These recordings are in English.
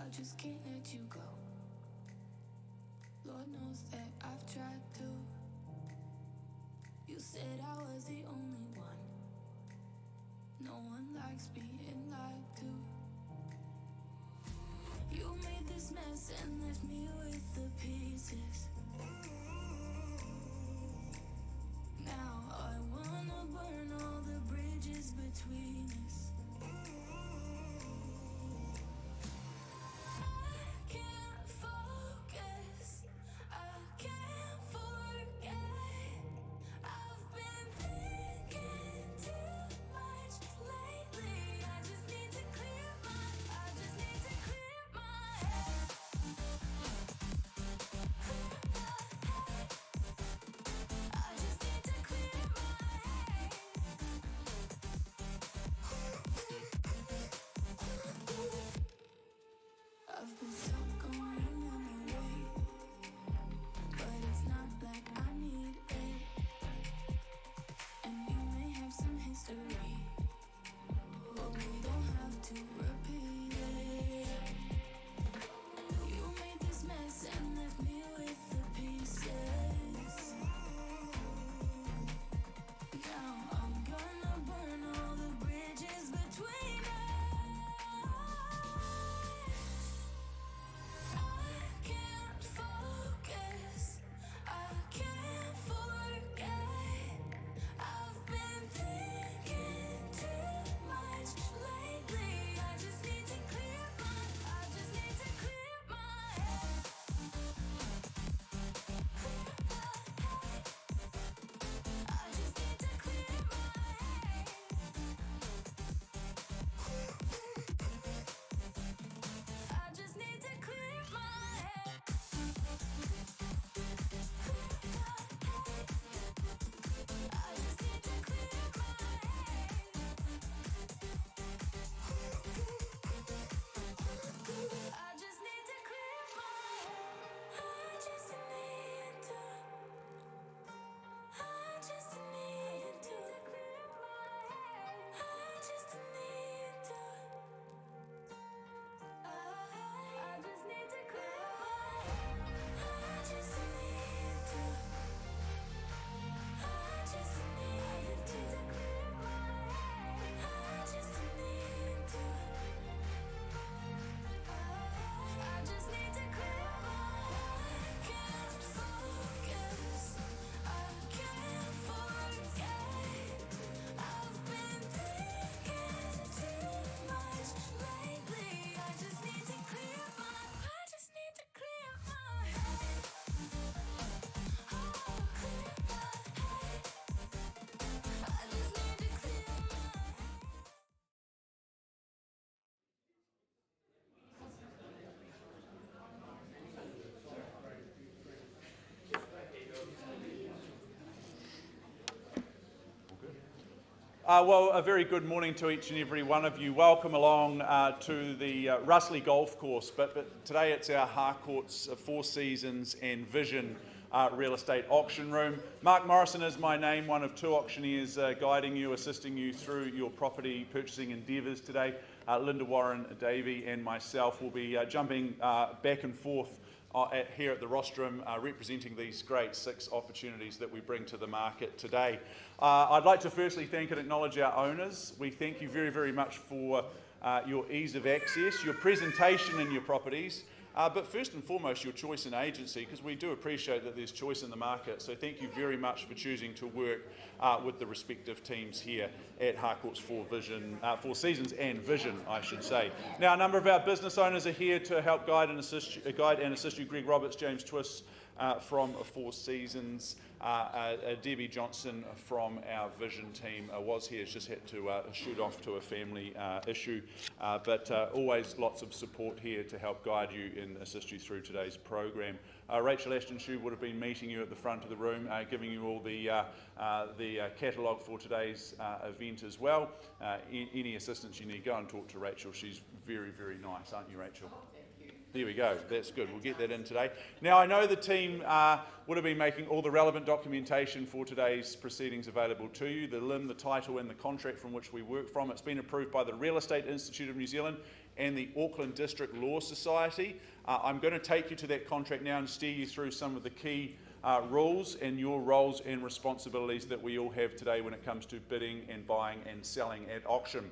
I just can't let you go. Lord knows that I've tried to. You said I was the only one. No one likes being lied to. You made this mess and left me with the pieces. Now I wanna burn all the bridges between us. I can't focus, I can't forget. I've been thinking too much lately. I just need to clear my head. I just need to clear my head. I've been stuck on your memory, but it's not like I need it. And you may have some history, but we don't have to repeat it. You made this mess and left me with the pieces. Now I'm gonna burn all the bridges between us. I can't focus, I can't forget. I've been thinking too much lately. I just need to clear my head. I just need to clear my head. I just need to clear my head. I just need to clear my head. I just need to clear my head. I just need to. I just need to clear my head. I just need to. I just need to clear my head. I just need to. I just need to clear my head. I just need to. I just need to clear my head. I can't focus, I can't forget. I've been thinking too much lately. I just need to clear my head. I just need to clear my head. Oh, clear my head. I just need to clear my head. Well, a very good morning to each and every one of you. Welcome along to the Russley Golf Course, but today it's our Harcourts Four Seasons and Vision real estate auction room. Mark Morrison is my name, one of two auctioneers guiding you, assisting you through your property purchasing endeavours today. Linda Warren Davey and myself will be jumping back and forth here at the rostrum, representing these great 6 opportunities that we bring to the market today. I'd like to firstly thank and acknowledge our owners. We thank you very, very much for your ease of access, your presentation in your properties, but first and foremost your choice in agency, because we do appreciate that there's choice in the market. So thank you very much for choosing to work with the respective teams here at Harcourts Four Seasons and Vision, I should say. Now, a number of our business owners are here to help guide and assist you. Greg Roberts, James Twiss from Four Seasons, Debbie Johnson from our Vision team was here. Has just had to shoot off to a family issue, but always lots of support here to help guide you and assist you through today's program. Rachel Ashton-Shoe would have been meeting you at the front of the room, giving you all the catalogue for today's event as well. Any assistance you need, go and talk to Rachel. She's very, very nice, aren't you, Rachel? There we go, that's good, we'll get that in today. Now, I know the team would have been making all the relevant documentation for today's proceedings available to you, the LIM, the title and the contract from which we work from. It's been approved by the Real Estate Institute of New Zealand and the Auckland District Law Society. I'm going to take you to that contract now and steer you through some of the key rules and your roles and responsibilities that we all have today when it comes to bidding and buying and selling at auction.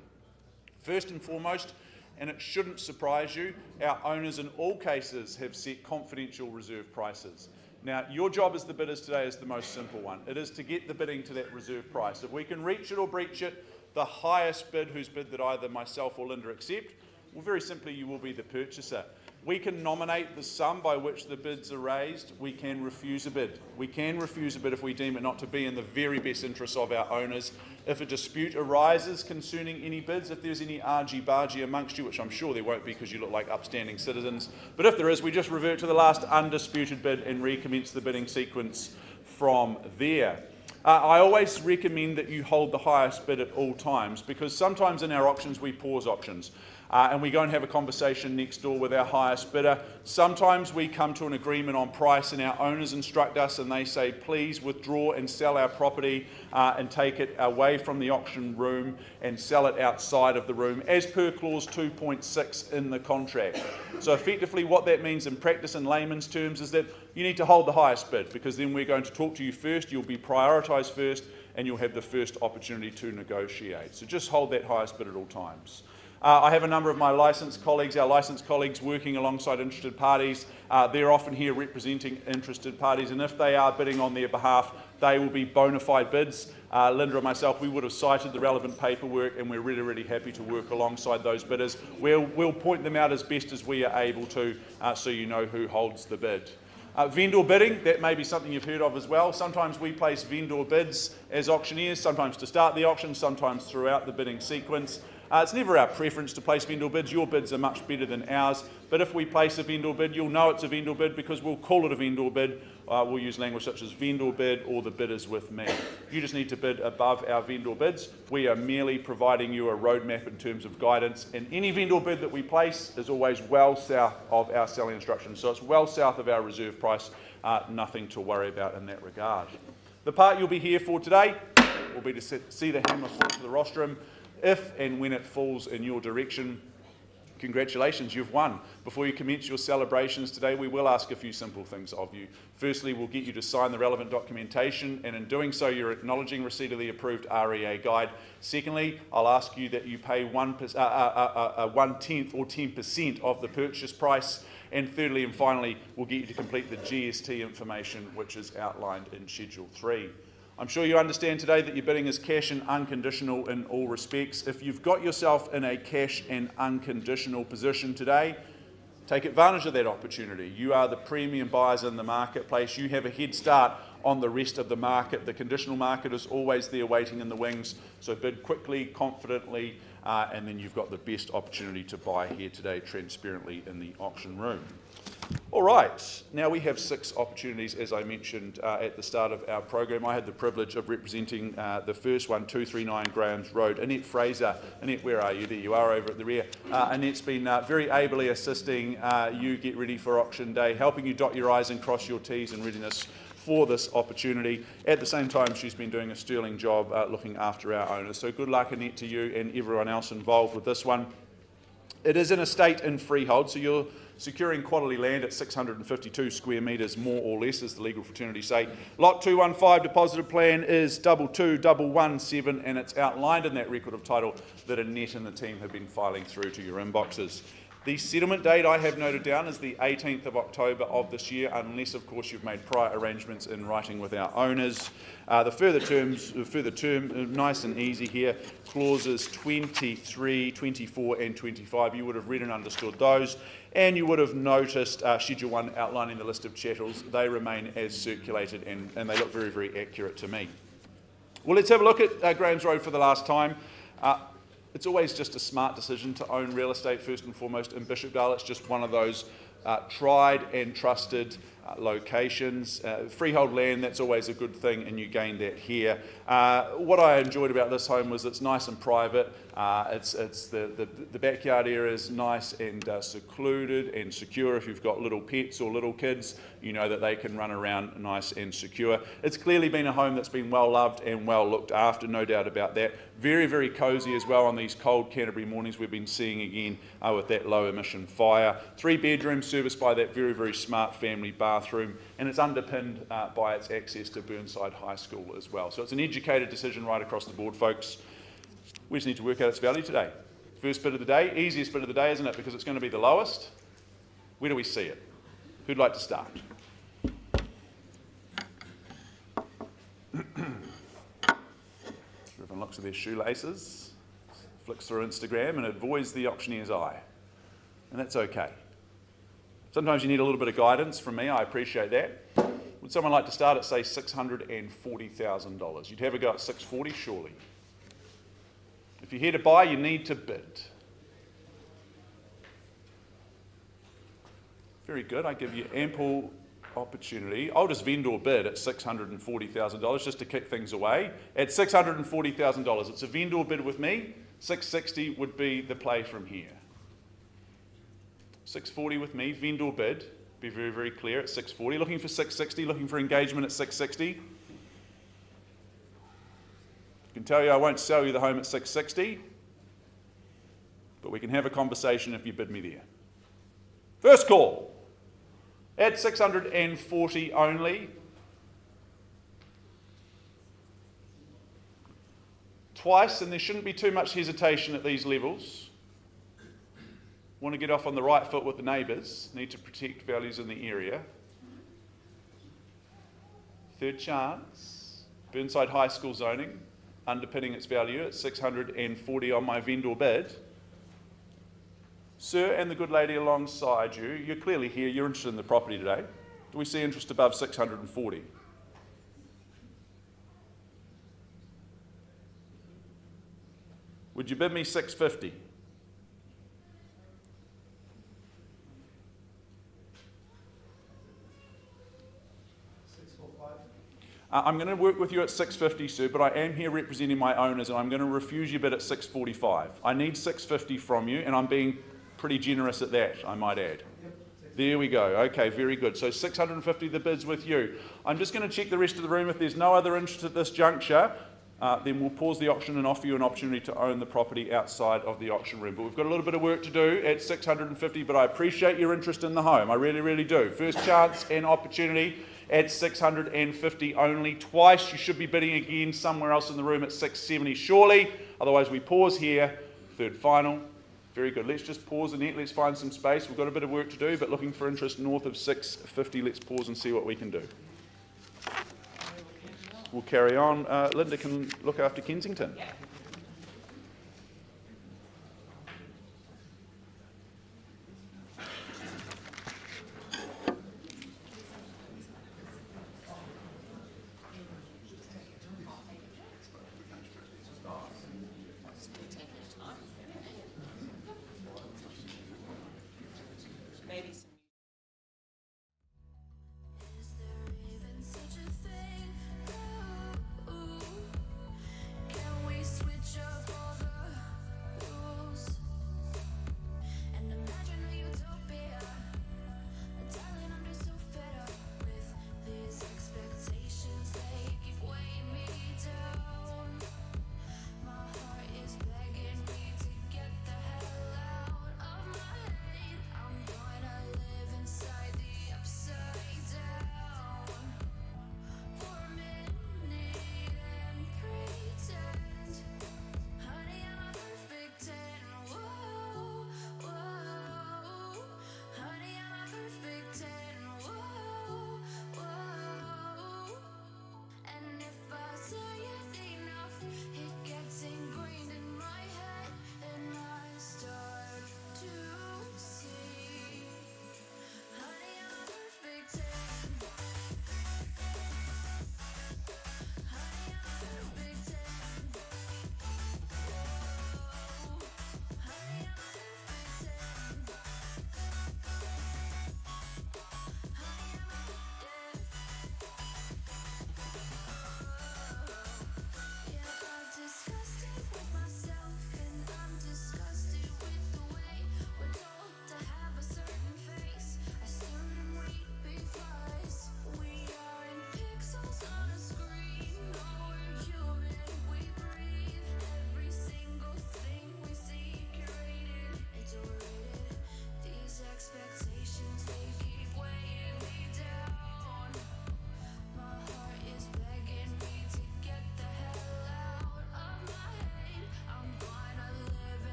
First and foremost, and it shouldn't surprise you, our owners in all cases have set confidential reserve prices. Now, your job as the bidders today is the most simple one. It is to get the bidding to that reserve price. If we can reach it or breach it, the highest bid, whose bid that either myself or Linda accept, well, very simply, you will be the purchaser. We can nominate the sum by which the bids are raised. We can refuse a bid. We can refuse a bid if we deem it not to be in the very best interests of our owners. If a dispute arises concerning any bids, if there's any argy-bargy amongst you, which I'm sure there won't be because you look like upstanding citizens, but if there is, we just revert to the last undisputed bid and recommence the bidding sequence from there. I always recommend that you hold the highest bid at all times, because sometimes in our auctions we pause auctions. And we go and have a conversation next door with our highest bidder. Sometimes we come to an agreement on price and our owners instruct us and they say, please withdraw and sell our property and take it away from the auction room and sell it outside of the room, as per clause 2.6 in the contract. So effectively what that means in practice in layman's terms is that you need to hold the highest bid, because then we're going to talk to you first, you'll be prioritised first, and you'll have the first opportunity to negotiate. So just hold that highest bid at all times. I have a number of my licensed colleagues, our licensed colleagues working alongside interested parties. They're often here representing interested parties, and if they are bidding on their behalf, they will be bona fide bids. Linda and myself, we would have cited the relevant paperwork, and we're really happy to work alongside those bidders. We'll point them out as best as we are able to, so you know who holds the bid. Vendor bidding, that may be something you've heard of as well. Sometimes we place vendor bids as auctioneers, sometimes to start the auction, sometimes throughout the bidding sequence. It's never our preference to place vendor bids. Your bids are much better than ours. But if we place a vendor bid, you'll know it's a vendor bid because we'll call it a vendor bid. We'll use language such as vendor bid or the bid is with me. You just need to bid above our vendor bids. We are merely providing you a roadmap in terms of guidance. And any vendor bid that we place is always well south of our selling instructions. So it's well south of our reserve price. Nothing to worry about in that regard. The part you'll be here for today will be to see the hammer fall to the rostrum. If and when it falls in your direction, congratulations, you've won. Before you commence your celebrations today, we will ask a few simple things of you. Firstly, we'll get you to sign the relevant documentation, and in doing so, you're acknowledging receipt of the approved REA guide. Secondly, I'll ask you that you pay 1/10 or 10% of the purchase price. And thirdly and finally, we'll get you to complete the GST information, which is outlined in Schedule 3. I'm sure you understand today that your bidding is cash and unconditional in all respects. If you've got yourself in a cash and unconditional position today, take advantage of that opportunity. You are the premium buyers in the marketplace. You have a head start on the rest of the market. The conditional market is always there waiting in the wings. So bid quickly, confidently, and then you've got the best opportunity to buy here today transparently in the auction room. All right, now we have 6 opportunities, as I mentioned at the start of our program. I had the privilege of representing the first one, 239 Graham's Road. Annette Fraser. Annette, where are you? There you are over at the rear. Annette's been very ably assisting you get ready for auction day, helping you dot your I's and cross your T's in readiness for this opportunity. At the same time, she's been doing a sterling job looking after our owners. So good luck, Annette, to you and everyone else involved with this one. It is an estate in freehold, so you're securing quality land at 652 square metres, more or less, as the legal fraternity say. Lot 215 deposited plan is 22117, and it's outlined in that record of title that Annette and the team have been filing through to your inboxes. The settlement date I have noted down is the 18th of October of this year, unless, of course, you've made prior arrangements in writing with our owners. The further term, nice and easy here, clauses 23, 24 and 25. You would have read and understood those, and you would have noticed Schedule 1 outlining the list of chattels. They remain as circulated, and they look very accurate to me. Well, let's have a look at Graham's Road for the last time. It's always just a smart decision to own real estate first and foremost in Bishopdale. It's just one of those tried and trusted locations. Freehold land, that's always a good thing, and you gain that here. What I enjoyed about this home was it's nice and private. It's the backyard area is nice and secluded and secure. If you've got little pets or little kids, you know that they can run around nice and secure. It's clearly been a home that's been well loved and well looked after, no doubt about that. Very, very cosy as well on these cold Canterbury mornings we've been seeing again with that low emission fire. 3 bedrooms serviced by that very, very smart family bathroom, and it's underpinned by its access to Burnside High School as well. So it's an educated decision right across the board, folks. We just need to work out its value today. First bid of the day, easiest bid of the day, isn't it? Because it's going to be the lowest. Where do we see it? Who'd like to start? Everyone looks at their shoelaces, flicks through Instagram, and avoids the auctioneer's eye. And that's okay. Sometimes you need a little bit of guidance from me. I appreciate that. Would someone like to start at, say, $640,000? You'd have a go at $640,000, surely. If you're here to buy, you need to bid. Very good. I give you ample opportunity. I'll just vendor bid at $640,000 just to kick things away. At $640,000, it's a vendor bid with me. $660,000 would be the play from here. $640,000 with me, vendor bid. Be very, very clear at $640,000. Looking for $660,000, looking for engagement at $660,000. I can tell you I won't sell you the home at $660,000, but we can have a conversation if you bid me there. First call. At $640,000 only. Twice, and there shouldn't be too much hesitation at these levels. Want to get off on the right foot with the neighbours. Need to protect values in the area. Third chance. Burnside High School zoning, underpinning its value at $640,000 on my vendor bid. Sir and the good lady alongside you, you're clearly here, you're interested in the property today. Do we see interest above $640,000? Would you bid me $650,000? I'm going to work with you at $650,000, sir, but I am here representing my owners, and I'm going to refuse your bid at $645,000. I need $650,000 from you, and I'm being pretty generous at that, I might add. There we go. Okay, very good. So $650,000 the bid's with you. I'm just going to check the rest of the room. If there's no other interest at this juncture, then we'll pause the auction and offer you an opportunity to own the property outside of the auction room. But we've got a little bit of work to do at $650,000, but I appreciate your interest in the home. I really, really do. First chance and opportunity at $650,000 only. Twice. You should be bidding again somewhere else in the room at $670,000 surely. Otherwise, we pause here. Third final. Very good. Let's just pause and let's find some space. We've got a bit of work to do, but looking for interest north of $650,000. Let's pause and see what we can do. We'll carry on. Linda can look after Kensington. Is there even such a thing? Ooh, can we switch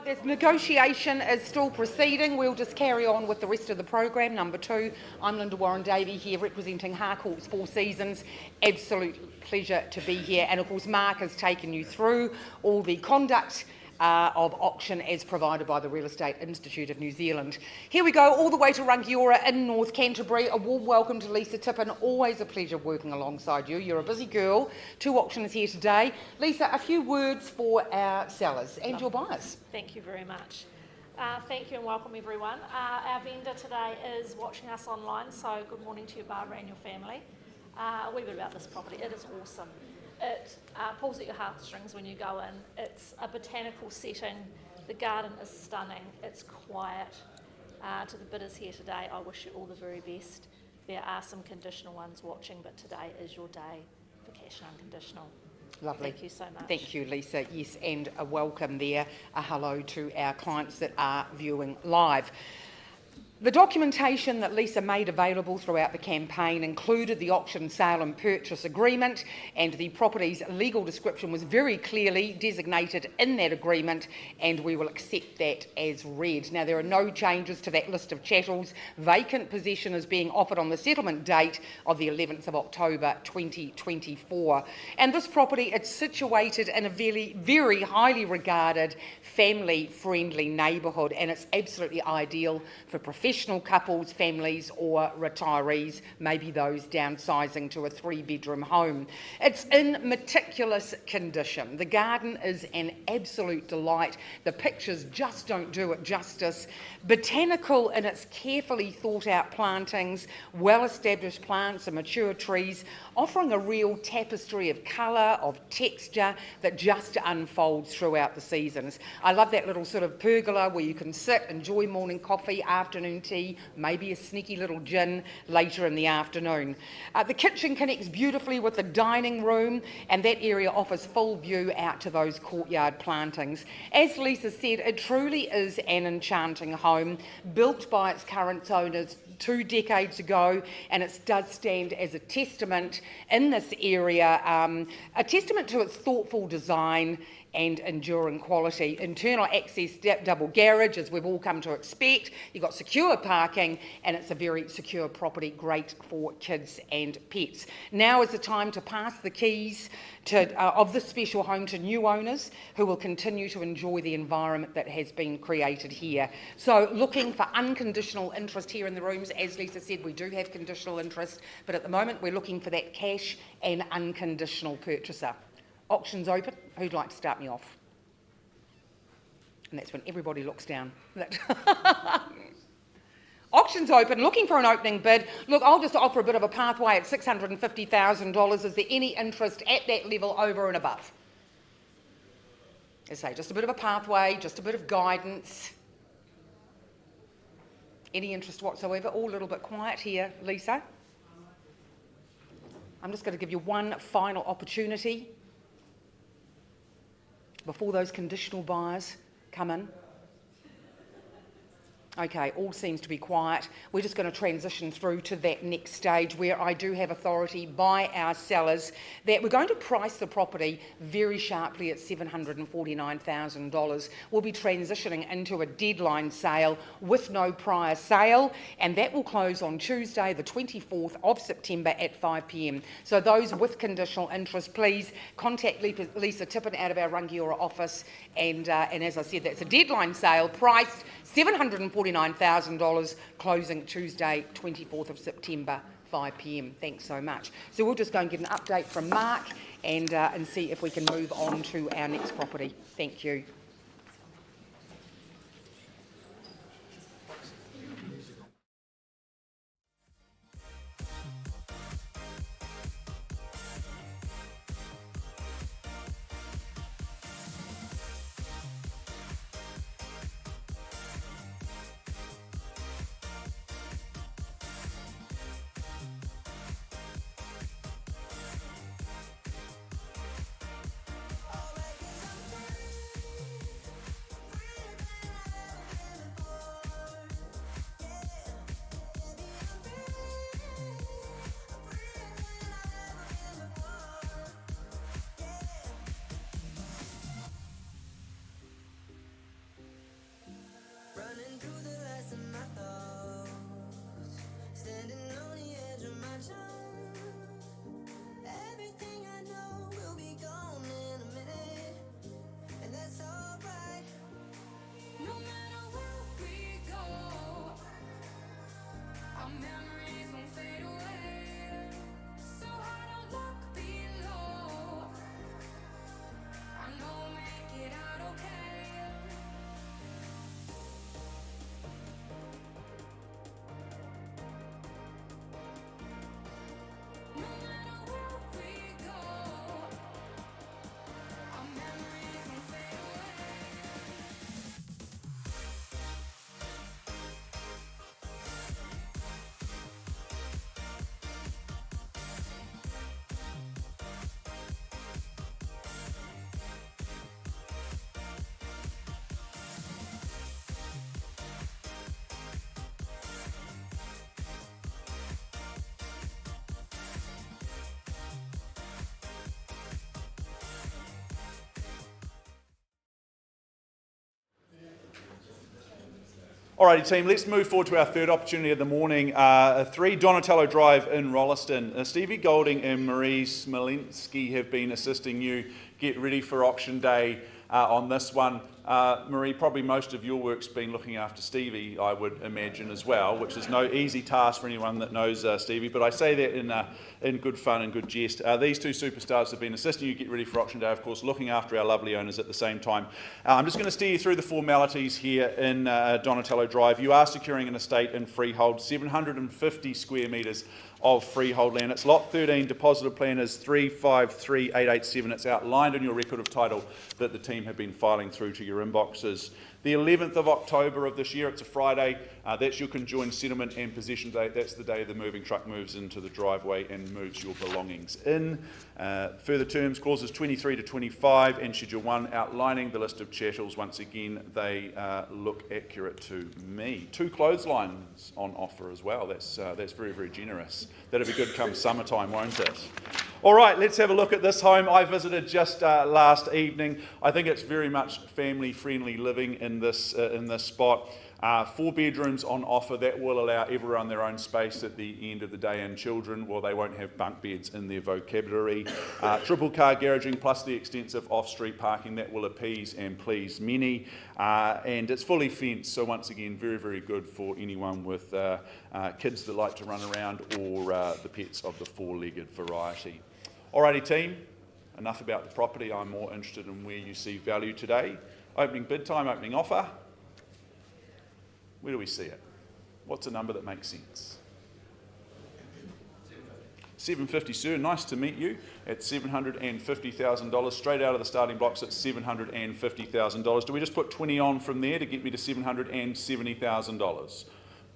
This negotiation is still proceeding. We'll just carry on with the rest of the program. Number 2, I'm Linda Warren-Davey here representing Harcourts Four Seasons. Absolute pleasure to be here. And of course, Mark has taken you through all the conduct of auction as provided by the Real Estate Institute of New Zealand. Here we go, all the way to Rangiora in North Canterbury. A warm welcome to Lisa Tippin. Always a pleasure working alongside you. You're a busy girl. 2 auctions here today. Lisa, a few words for our sellers and your buyers. Thank you very much. Thank you and welcome everyone. Our vendor today is watching us online, so good morning to you, Barbara, and your family. A wee bit about this property. It is awesome. It pulls at your heartstrings when you go in. It's a botanical setting. The garden is stunning. It's quiet. To the bidders here today, I wish you all the very best. There are some conditional ones watching, but today is your day for cash and unconditional. Lovely. Thank you so much. Thank you, Lisa. Yes, and a welcome there. A hello to our clients that are viewing live. The documentation that Lisa made available throughout the campaign included the auction sale and purchase agreement, and the property's legal description was very clearly designated in that agreement, and we will accept that as read. Now, there are no changes to that list of chattels. Vacant possession is being offered on the settlement date of the 11th of October 2024. And this property, it's situated in a very, very highly regarded, family-friendly neighbourhood, and it's absolutely ideal for professional couples, families or retirees, maybe those downsizing to a 3-bedroom home. It's in meticulous condition. The garden is an absolute delight. The pictures just don't do it justice. Botanical in its carefully thought out plantings, well-established plants and mature trees, offering a real tapestry of colour, of texture that just unfolds throughout the seasons. I love that little sort of pergola where you can sit, enjoy morning coffee, afternoon tea, maybe a sneaky little gin later in the afternoon. The kitchen connects beautifully with the dining room, and that area offers full view out to those courtyard plantings. As Lisa said, it truly is an enchanting home, built by its current owners 2 decades ago, and it does stand as a testament in this area, a testament to its thoughtful design and enduring quality. Internal access double garage, as we've all come to expect. You've got secure parking, and it's a very secure property, great for kids and pets. Now is the time to pass the keys of this special home to new owners who will continue to enjoy the environment that has been created here. So looking for unconditional interest here in the rooms. As Lisa said, we do have conditional interest, but at the moment we're looking for that cash and unconditional purchaser. Auction's open. Who'd like to start me off? And that's when everybody looks down. Auction's open, looking for an opening bid. Look, I'll just offer a bit of a pathway at $650,000. Is there any interest at that level over and above? As I say, just a bit of a pathway, just a bit of guidance. Any interest whatsoever? All a little bit quiet here, Lisa. I'm just going to give you one final opportunity before those conditional buyers come in. Okay, all seems to be quiet. We're just going to transition through to that next stage where I do have authority by our sellers that we're going to price the property very sharply at $749,000. We'll be transitioning into a deadline sale with no prior sale, and that will close on Tuesday, the 24th of September at 5 p.m. So those with conditional interest, please contact Lisa Tippin out of our Rangiora office, and as I said, that's a deadline sale priced $749,000, closing Tuesday, 24th of September, 5 p.m. Thanks so much. So we'll just go and get an update from Mark and see if we can move on to our next property. Thank you. Alrighty team, let's move forward to our third opportunity of the morning. 3 Donatello Drive in Rolleston. Stevie Golding and Marie Smolinski have been assisting you get ready for auction day on this one. Marie, probably most of your work's been looking after Stevie, I would imagine as well, which is no easy task for anyone that knows Stevie, but I say that in good fun and good jest. These 2 superstars have been assisting you get ready for auction day, of course, looking after our lovely owners at the same time. I'm just going to steer you through the formalities here in Donatello Drive. You are securing an estate in freehold, 750 square metres of freehold land. It's lot 13, deposited plan is 353887. It's outlined in your record of title that the team have been filing through to your inboxes. The 11th of October of this year, it's a Friday, that's your conjoined settlement and possession date. That's the day the moving truck moves into the driveway and moves your belongings in. Further terms, clauses 23 to 25 and Schedule 1 outlining the list of chattels. Once again, they look accurate to me. 2 clotheslines on offer as well. That's very, very generous. That'll be good come summertime, won't it? All right, let's have a look at this home. I visited just last evening. I think it's very much family-friendly living in this spot. 4 bedrooms on offer. That will allow everyone their own space at the end of the day, and children, well, they won't have bunk beds in their vocabulary. Triple car garaging plus the extensive off-street parking that will appease and please many. And it's fully fenced, so once again, very, very good for anyone with kids that like to run around or the pets of the 4-legged variety. Alrighty team, enough about the property. I'm more interested in where you see value today. Opening bid time, opening offer. Where do we see it? What's a number that makes sense? 750, sir. Nice to meet you. At $750,000, straight out of the starting blocks at $750,000. Do we just put 20 on from there to get me to $770,000?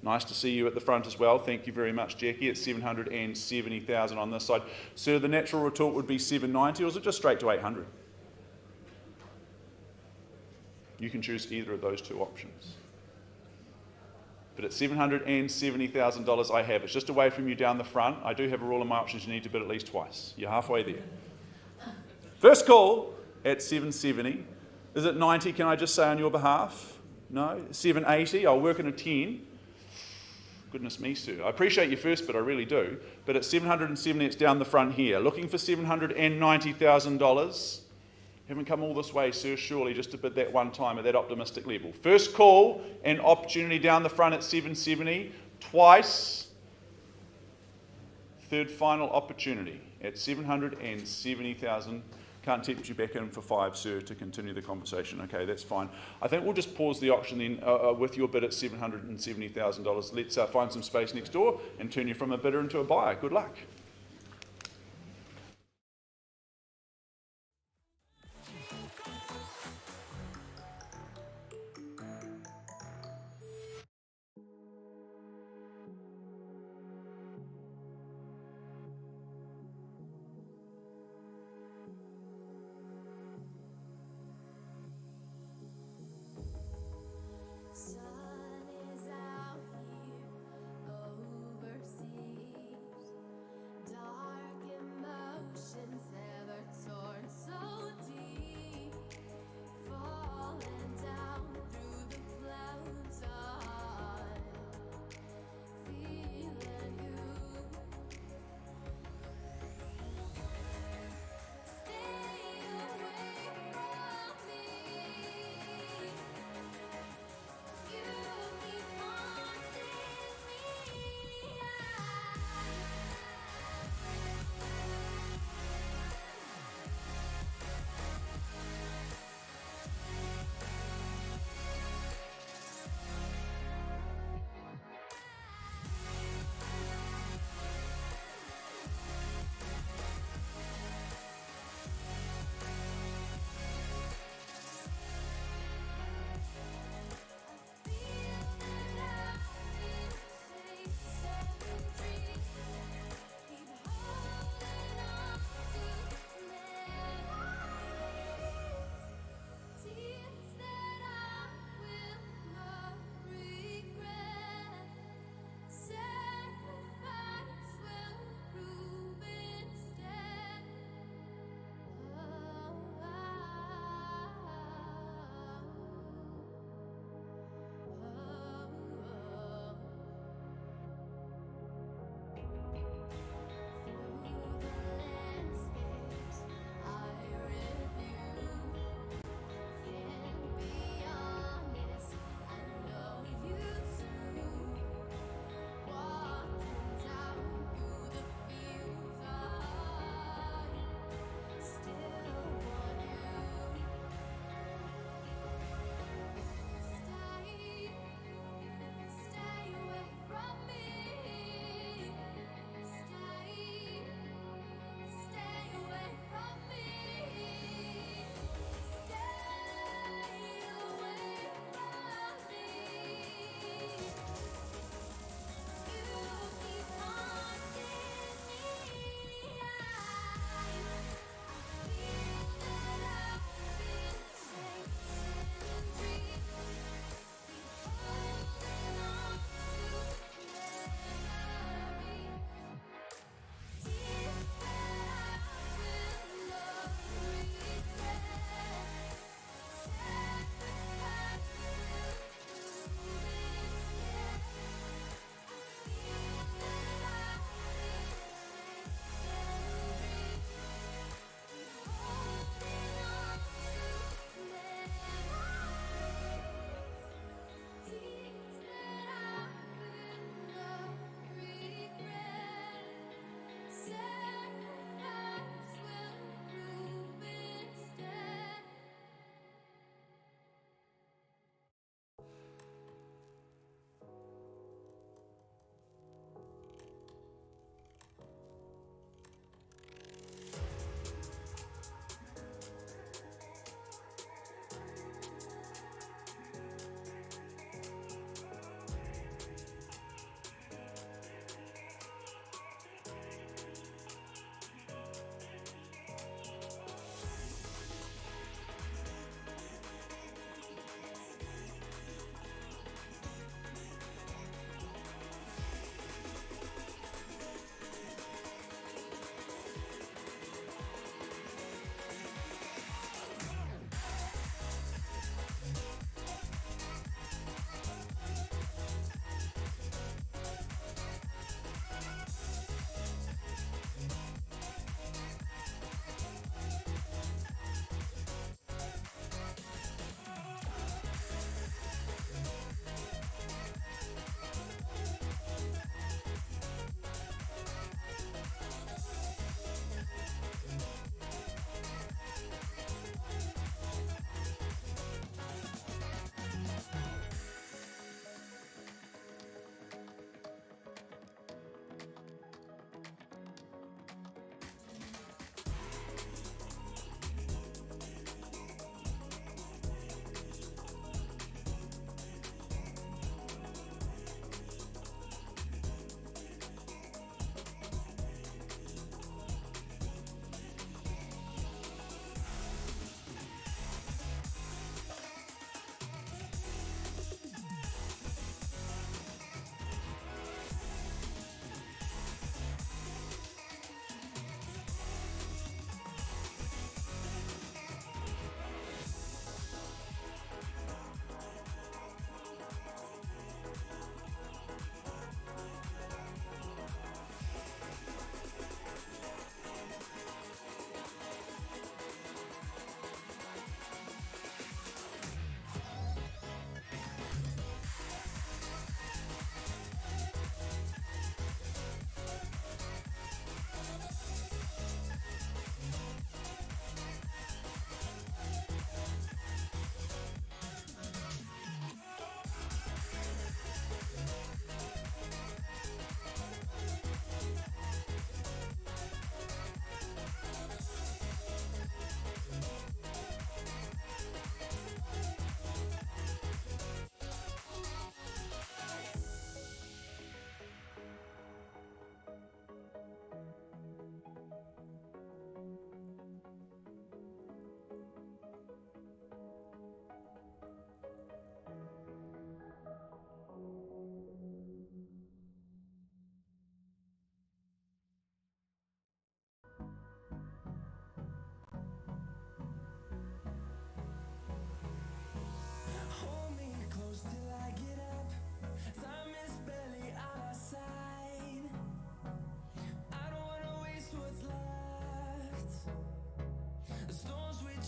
Nice to see you at the front as well. Thank you very much, Jackie. It's $770,000 on this side. Sir, the natural retort would be $790, or is it just straight to $800? You can choose either of those 2 options. But at $770,000 I have. It's just away from you down the front. I do have a rule of my options. You need to bid at least twice. You're halfway there. First call at $770. Is it 90, can I just say on your behalf? No? $780, I'll work in a 10. Goodness me, sir. I appreciate your first bid, I really do. But at $770, it's down the front here. Looking for $790,000. Haven't come all this way, sir, surely, just to bid that one time at that optimistic level. First call and opportunity down the front at $770. Twice. Third final opportunity at $770,000. Can't tempt you back in for 5, sir, to continue the conversation. Okay, that's fine. I think we'll just pause the auction then with your bid at $770,000. Let's find some space next door and turn you from a bidder into a buyer. Good luck. Sun is out here overseas,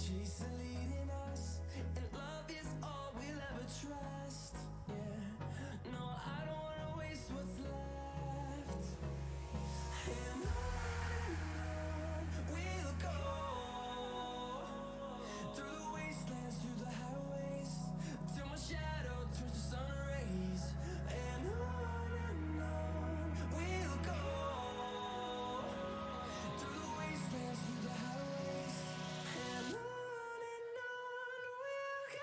She's leading us, and love is all we'll ever trust. Yeah, no, I don't wanna waste what's left. And on we'll go, through the wastelands, through the highways, till my shadow turns to sun rays. And on we'll go, through the wastelands, through the highways, and on we'll go.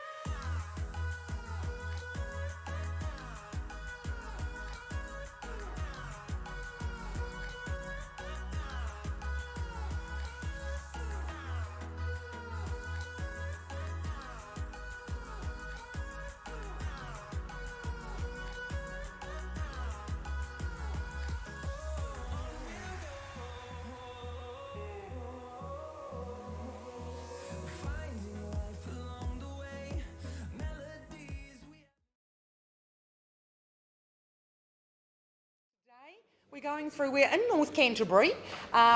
Finding life along the way, melodies we. We're going through, we're in North Canterbury,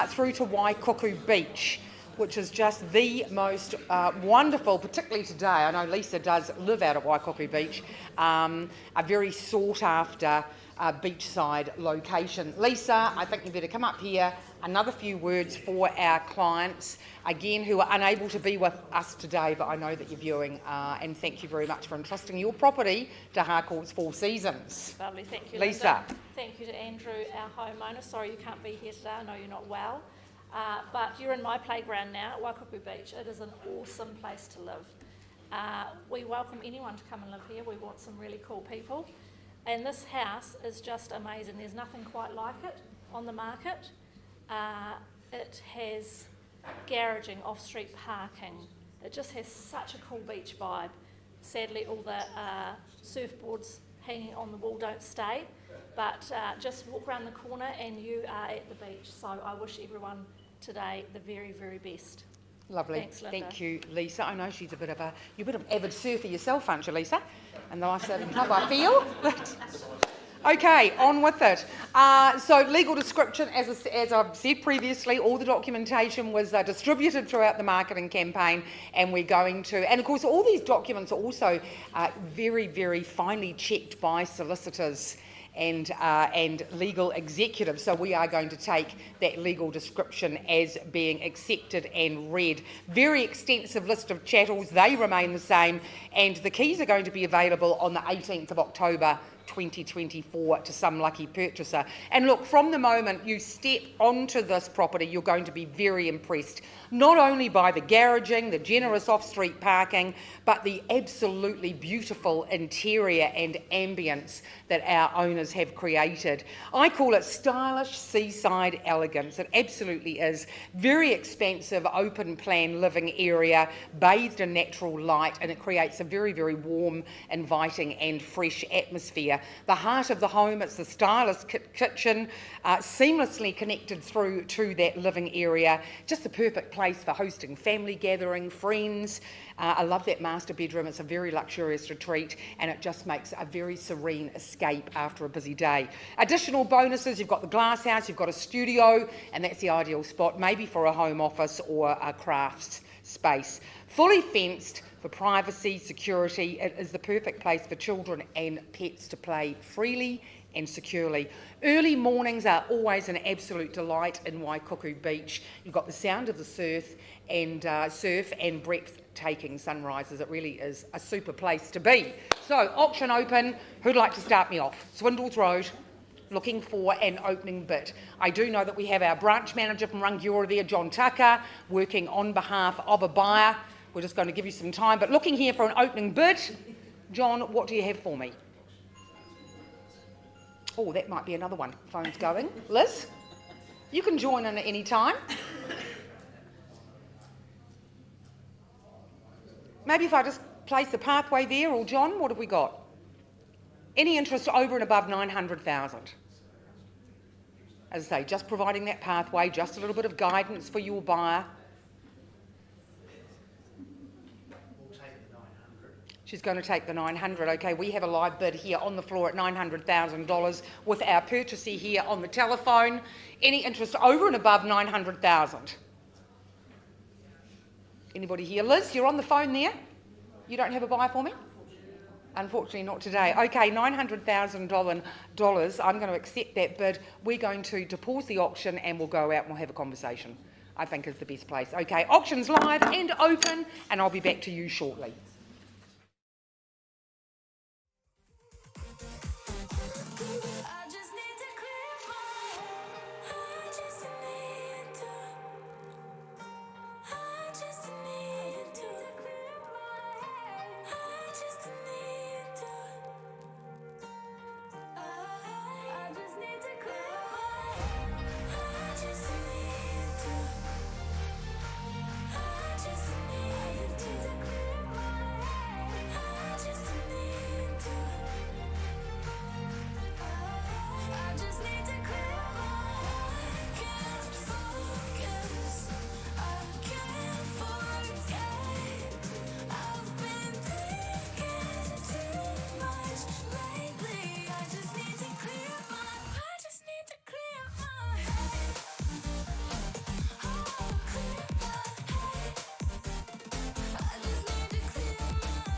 through to Waikuku Beach, which is just the most wonderful, particularly today. I know Lisa does live out at Waikuku Beach, a very sought after beachside location. Lisa, I think you better come up here. Another few words for our clients, again, who are unable to be with us today, but I know that you're viewing, and thank you very much for entrusting your property to Harcourts Four Seasons. Lovely, thank you, Lisa. Linda. Thank you to Andrew, our homeowner. Sorry you can't be here today, I know you're not well. But you're in my playground now at Waikuku Beach. It is an awesome place to live. We welcome anyone to come and live here. We want some really cool people. And this house is just amazing. There's nothing quite like it on the market. It has garaging, off-street parking. It just has such a cool beach vibe. Sadly, all the surfboards hanging on the wall don't stay, but just walk around the corner and you are at the beach. So I wish everyone today the very, very best. Lovely. Thanks, Linda. Thank you, Lisa. I know she's you're a bit of an avid surfer yourself, aren't you, Lisa? And the ice surfing club, I feel. Okay, on with it. So legal description, as I've said previously, all the documentation was distributed throughout the marketing campaign, and we're going to, and of course all these documents are also very, very finely checked by solicitors and legal executives. So we are going to take that legal description as being accepted and read. Very extensive list of chattels, they remain the same, and the keys are going to be available on the 18th of October 2024 to some lucky purchaser. And look, from the moment you step onto this property, you're going to be very impressed, not only by the garaging, the generous off-street parking, but the absolutely beautiful interior and ambience that our owners have created. I call it stylish seaside elegance. It absolutely is. Very expansive open plan living area, bathed in natural light, and it creates a very, very warm, inviting and fresh atmosphere. The heart of the home, it's the stylish kitchen, seamlessly connected through to that living area. Just the perfect place for hosting family gathering, friends. I love that master bedroom. It's a very luxurious retreat, and it just makes a very serene escape after a busy day. Additional bonuses, you've got the glass house, you've got a studio, and that's the ideal spot, maybe for a home office or a crafts space. Fully fenced for privacy, security. It is the perfect place for children and pets to play freely and securely. Early mornings are always an absolute delight in Waikuku Beach. You've got the sound of the surf and breathtaking sunrises. It really is a super place to be. So, auction open. Who'd like to start me off? Swindles Road, looking for an opening bid. I do know that we have our branch manager from Rangiora there, John Tucker, working on behalf of a buyer. We're just going to give you some time, but looking here for an opening bid. John, what do you have for me? Oh, that might be another one. Phone's going. Liz, you can join in at any time. Maybe if I just place the pathway there, or John, what have we got? Any interest over and above 900,000? As I say, just providing that pathway, just a little bit of guidance for your buyer. She's going to take the 900. Okay, we have a live bid here on the floor at $900,000 with our purchaser here on the telephone. Any interest over and above 900,000? Anybody here? Liz, you're on the phone there. You don't have a buy for me? Unfortunately, not today. Okay, $900,000. I'm going to accept that bid. We're going to pause the auction and we'll go out and we'll have a conversation. I think is the best place. Okay, auction's live and open, and I'll be back to you shortly. I just need to clear my I just need to I just need to clear my head. I just need to I just need to clear my I just need to I just need to clear my head. I just need to I just need to clear my I can't focus. I can't forget. I've been thinking too much lately. I just need to clear my I just need to clear my head. Oh, clear my head. I just need to clear my head.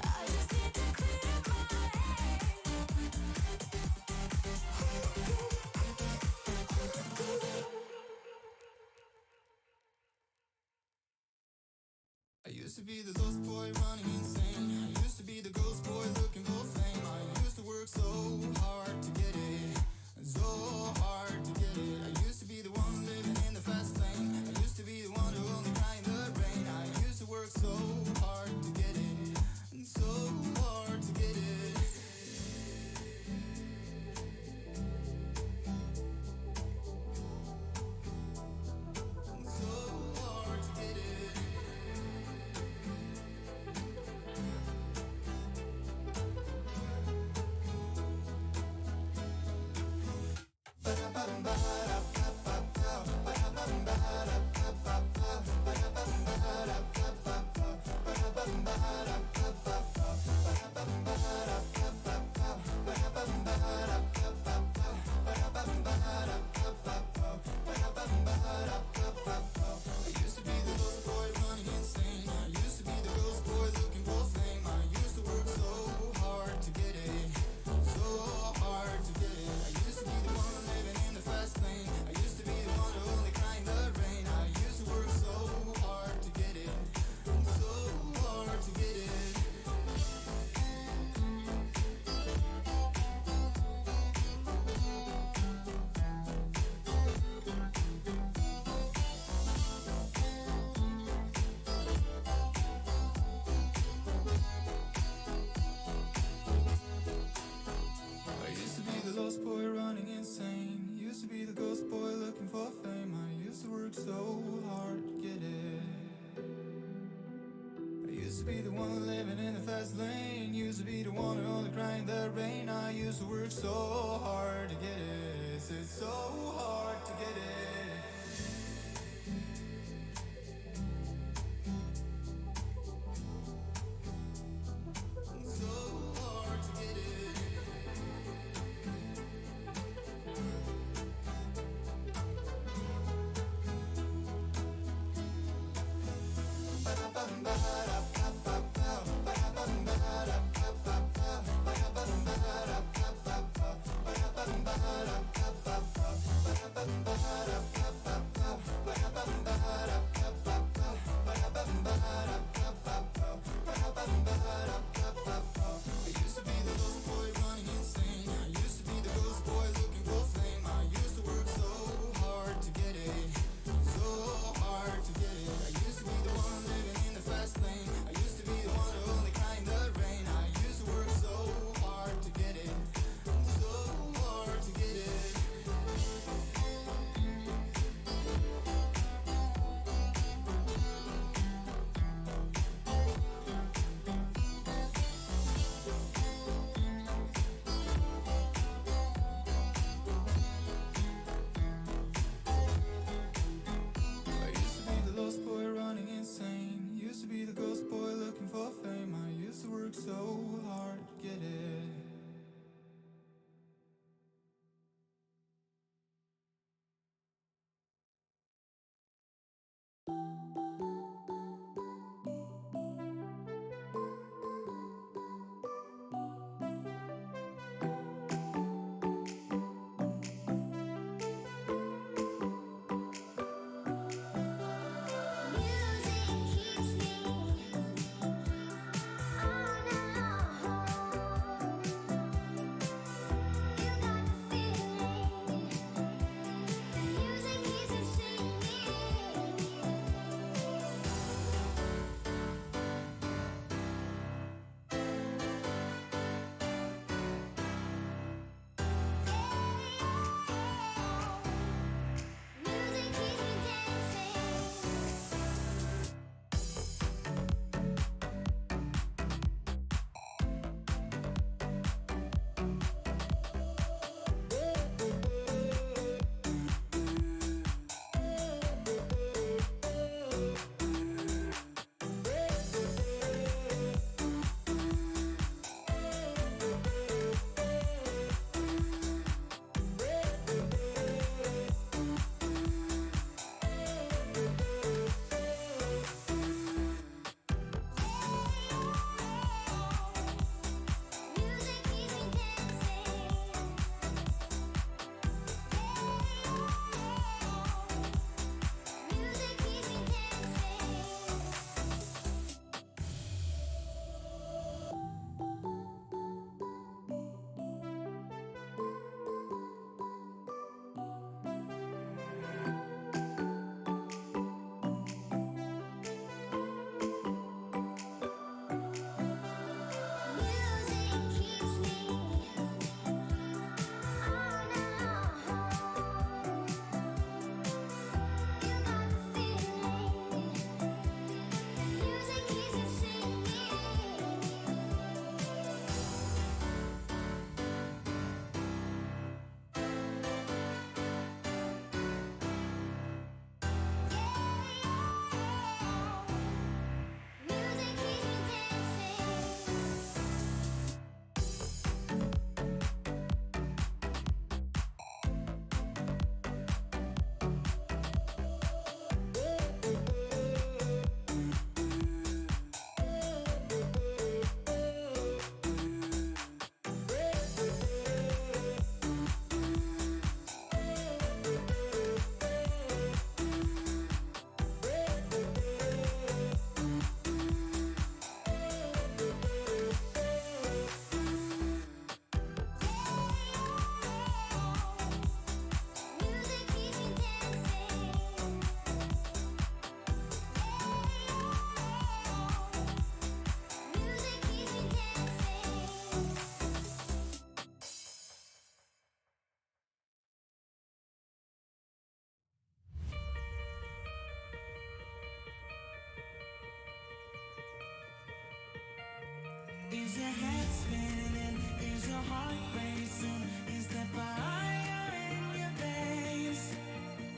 I just need to clear my head. I used to be the lost boy running insane. I used to be the ghost boy looking for fame. I used to work so hard to get it, so hard to get it. I used to be the one living in the fast lane. I used to be the one who only cried in the rain. I used to work so hard to get it, and so hard to get it. And so hard to get it. I used to be the ghost boy running insane. I used to be the ghost boy looking for fame. I used to work so hard to get it, so hard to get it. I used to be the one living in the fast lane. I used to be the one who only cried in the rain. I used to work so hard to get it, and so hard to get it. I used to be the lost boy running insane. Used to be the ghost boy looking for fame. I used to work so hard to get it. I used to be the one living in the fast lane. Used to be the one who only cried in the rain. I used to work so hard to get it. It's so hard to get it. So hard to get it. I used to be the ghost boy running insane. I used to be the ghost boy looking for fame. I used to work so hard to get it, so hard to get it. I used to be the one living in the fast lane. heart racing? Is there fire in your veins?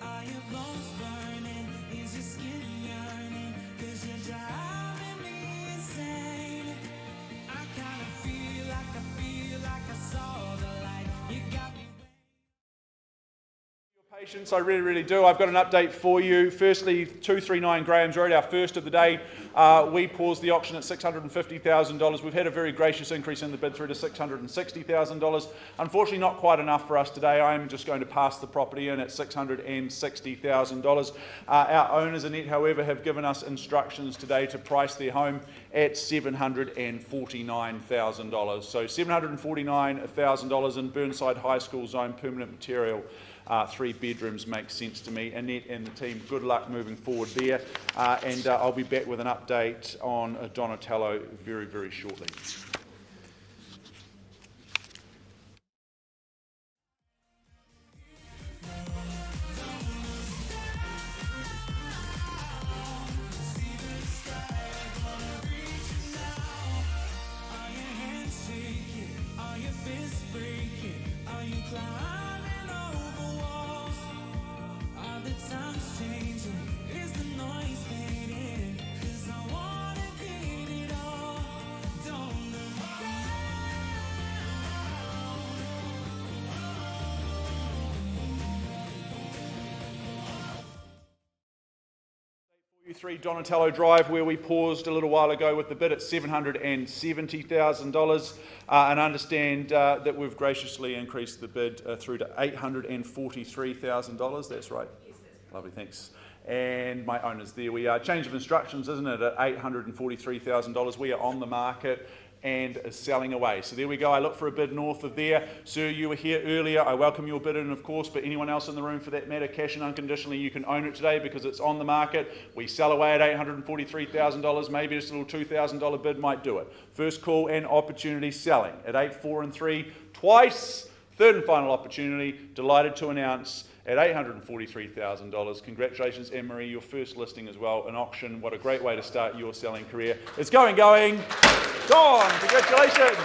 Are your bones burning? Is your skin yearning? 'Cause you're driving me insane. I kinda feel like I saw the light. You got me. Patience, I really, really do. I've got an update for you. Firstly, 239 Graham's Road, our first of the day. We paused the auction at $650,000. We've had a very gracious increase in the bid through to $660,000. Unfortunately, not quite enough for us today. I'm just going to pass the property in at $660,000. Our owners, Annette, however, have given us instructions today to price their home at $749,000. So $749,000 in Burnside High School zone permanent material. 3 bedrooms makes sense to me. Annette and the team, good luck moving forward there. And I'll be back with an update on Donatello very, very shortly. Are your hands shaking? Are your fists breaking? Are you climbing over walls? Are the times changing? Is the noise fading? 'Cause I wanna get it all. Don't look down. 3 Donatello Drive, where we paused a little while ago with the bid at $770,000, and I understand that we've graciously increased the bid through to $843,000. That's right. Lovely, thanks. And my owners, there we are. Change of instructions, isn't it? At $843,000, we are on the market and selling away. So there we go. I look for a bid north of there. Sir, you were here earlier. I welcome your bid in, of course, but anyone else in the room for that matter, cash in unconditionally, you can own it today because it's on the market. We sell away at $843,000. Maybe just a little $2,000 bid might do it. First call and opportunity selling at 8, 4 and 3 twice. Third and final opportunity, delighted to announce at $843,000. Congratulations, Anne-Marie, your first listing as well, an auction. What a great way to start your selling career. It's going. Dawn, congratulations.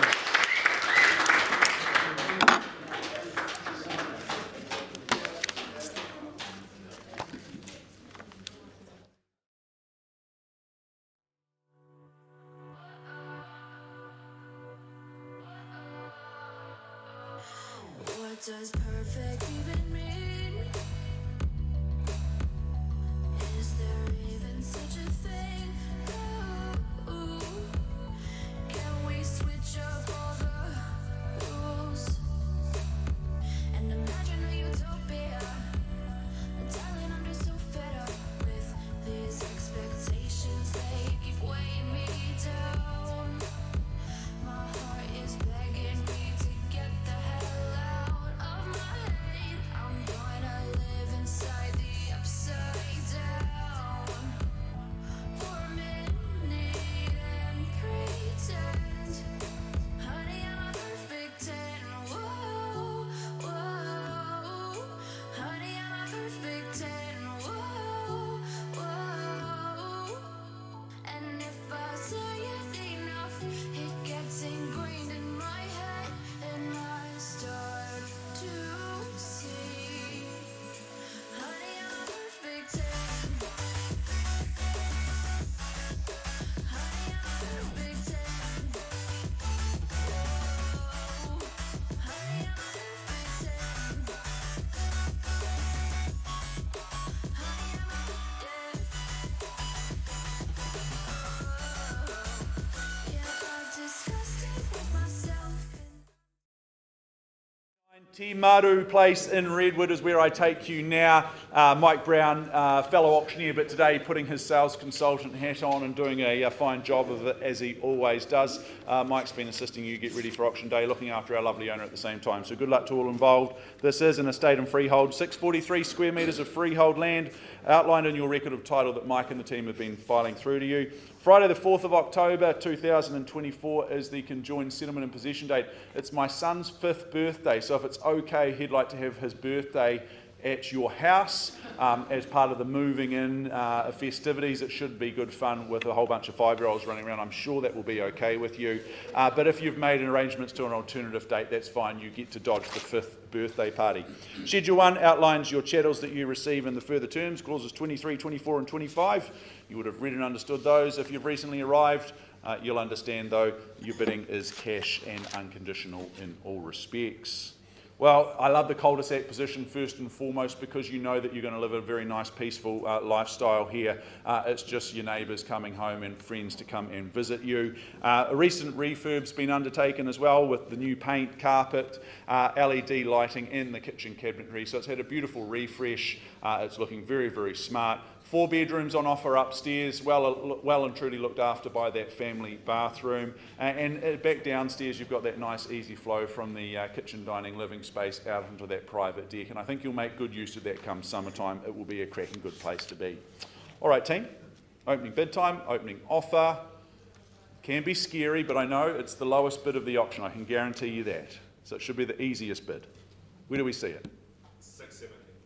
What does perfect even mean? Is there even such a thing? Ooh, can we switch up all the rules and imagine a utopia? Darling, I'm just so fed up with these expectations. They keep weighing me down. My heart is begging me to get the hell out of my head. I'm gonna live inside the upside down for a minute and pretend, honey, I'm a perfect 10. Whoa, whoa, honey, I'm a perfect 10. Whoa, whoa. And if I say it enough, it gets ingrained in my head, and I start to see, honey, I'm a perfect 10. Honey, I'm a perfect 10. Whoa, honey, I'm a perfect 10. Honey, I'm a, yeah. Yeah, I've discussed it with myself. Te Maru Place in Redwood is where I take you now. Mike Brown, fellow auctioneer, but today putting his sales consultant hat on and doing a fine job of it, as he always does. Mike's been assisting you get ready for auction day, looking after our lovely owner at the same time. So good luck to all involved. This is an estate and freehold, 643 square metres of freehold land, outlined in your record of title that Mike and the team have been filing through to you. Friday the 4th of October 2024 is the conjoined settlement and possession date. It's my son's 5th birthday, so if it's okay, he'd like to have his birthday at your house as part of the moving in festivities. It should be good fun with a whole bunch of 5-year-olds running around. I'm sure that will be okay with you. But if you've made arrangements to an alternative date, that's fine. You get to dodge the 5th birthday party. Schedule 1 outlines your chattels that you receive in the further terms, clauses 23, 24 and 25. You would have read and understood those. If you've recently arrived, you'll understand, though, your bidding is cash and unconditional in all respects. Well, I love the cul-de-sac position first and foremost because you know that you're going to live a very nice, peaceful lifestyle here. It's just your neighbours coming home and friends to come and visit you. A recent refurb's been undertaken as well with the new paint, carpet, LED lighting and the kitchen cabinetry. So it's had a beautiful refresh. It's looking very, very smart. 4 bedrooms on offer upstairs, well and truly looked after by that family bathroom. And back downstairs, you've got that nice easy flow from the kitchen, dining, living space out into that private deck. And I think you'll make good use of that come summertime. It will be a cracking good place to be. All right, team. Opening bid time, opening offer. Can be scary, but I know it's the lowest bid of the auction. I can guarantee you that. So it should be the easiest bid. Where do we see it?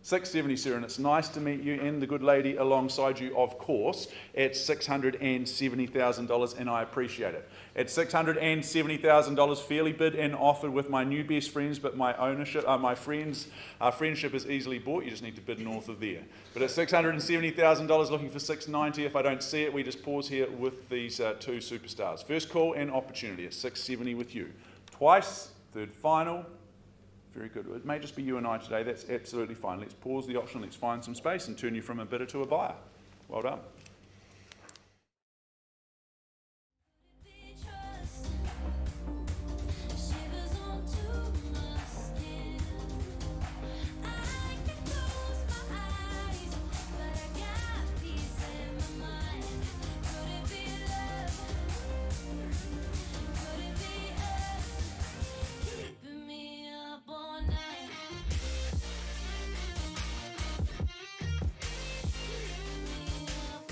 670, sir, and it's nice to meet you and the good lady alongside you, of course, at $670,000, and I appreciate it. At $670,000, fairly bid and offered with my new best friends, but my ownership, my friends, friendship is easily bought. You just need to bid north of there. But at $670,000, looking for $690. If I don't see it, we just pause here with these 2 superstars. First call and opportunity at $670 with you. Twice, third final. Very good. It may just be you and I today. That's absolutely fine. Let's pause the auction. Let's find some space and turn you from a bidder to a buyer. Well done. Shivers onto my skin. I can close my eyes, but I got peace in my mind. Could it be love? Could it be us? Keeping me up all night. Keeping me up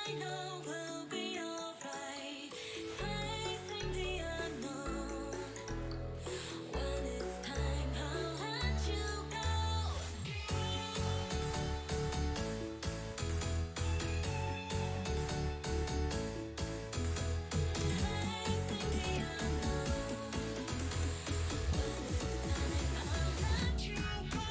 I know we'll be alright. Facing the unknown. When it's time, I'll let you go. Facing the unknown. When it's time, I'll let you go.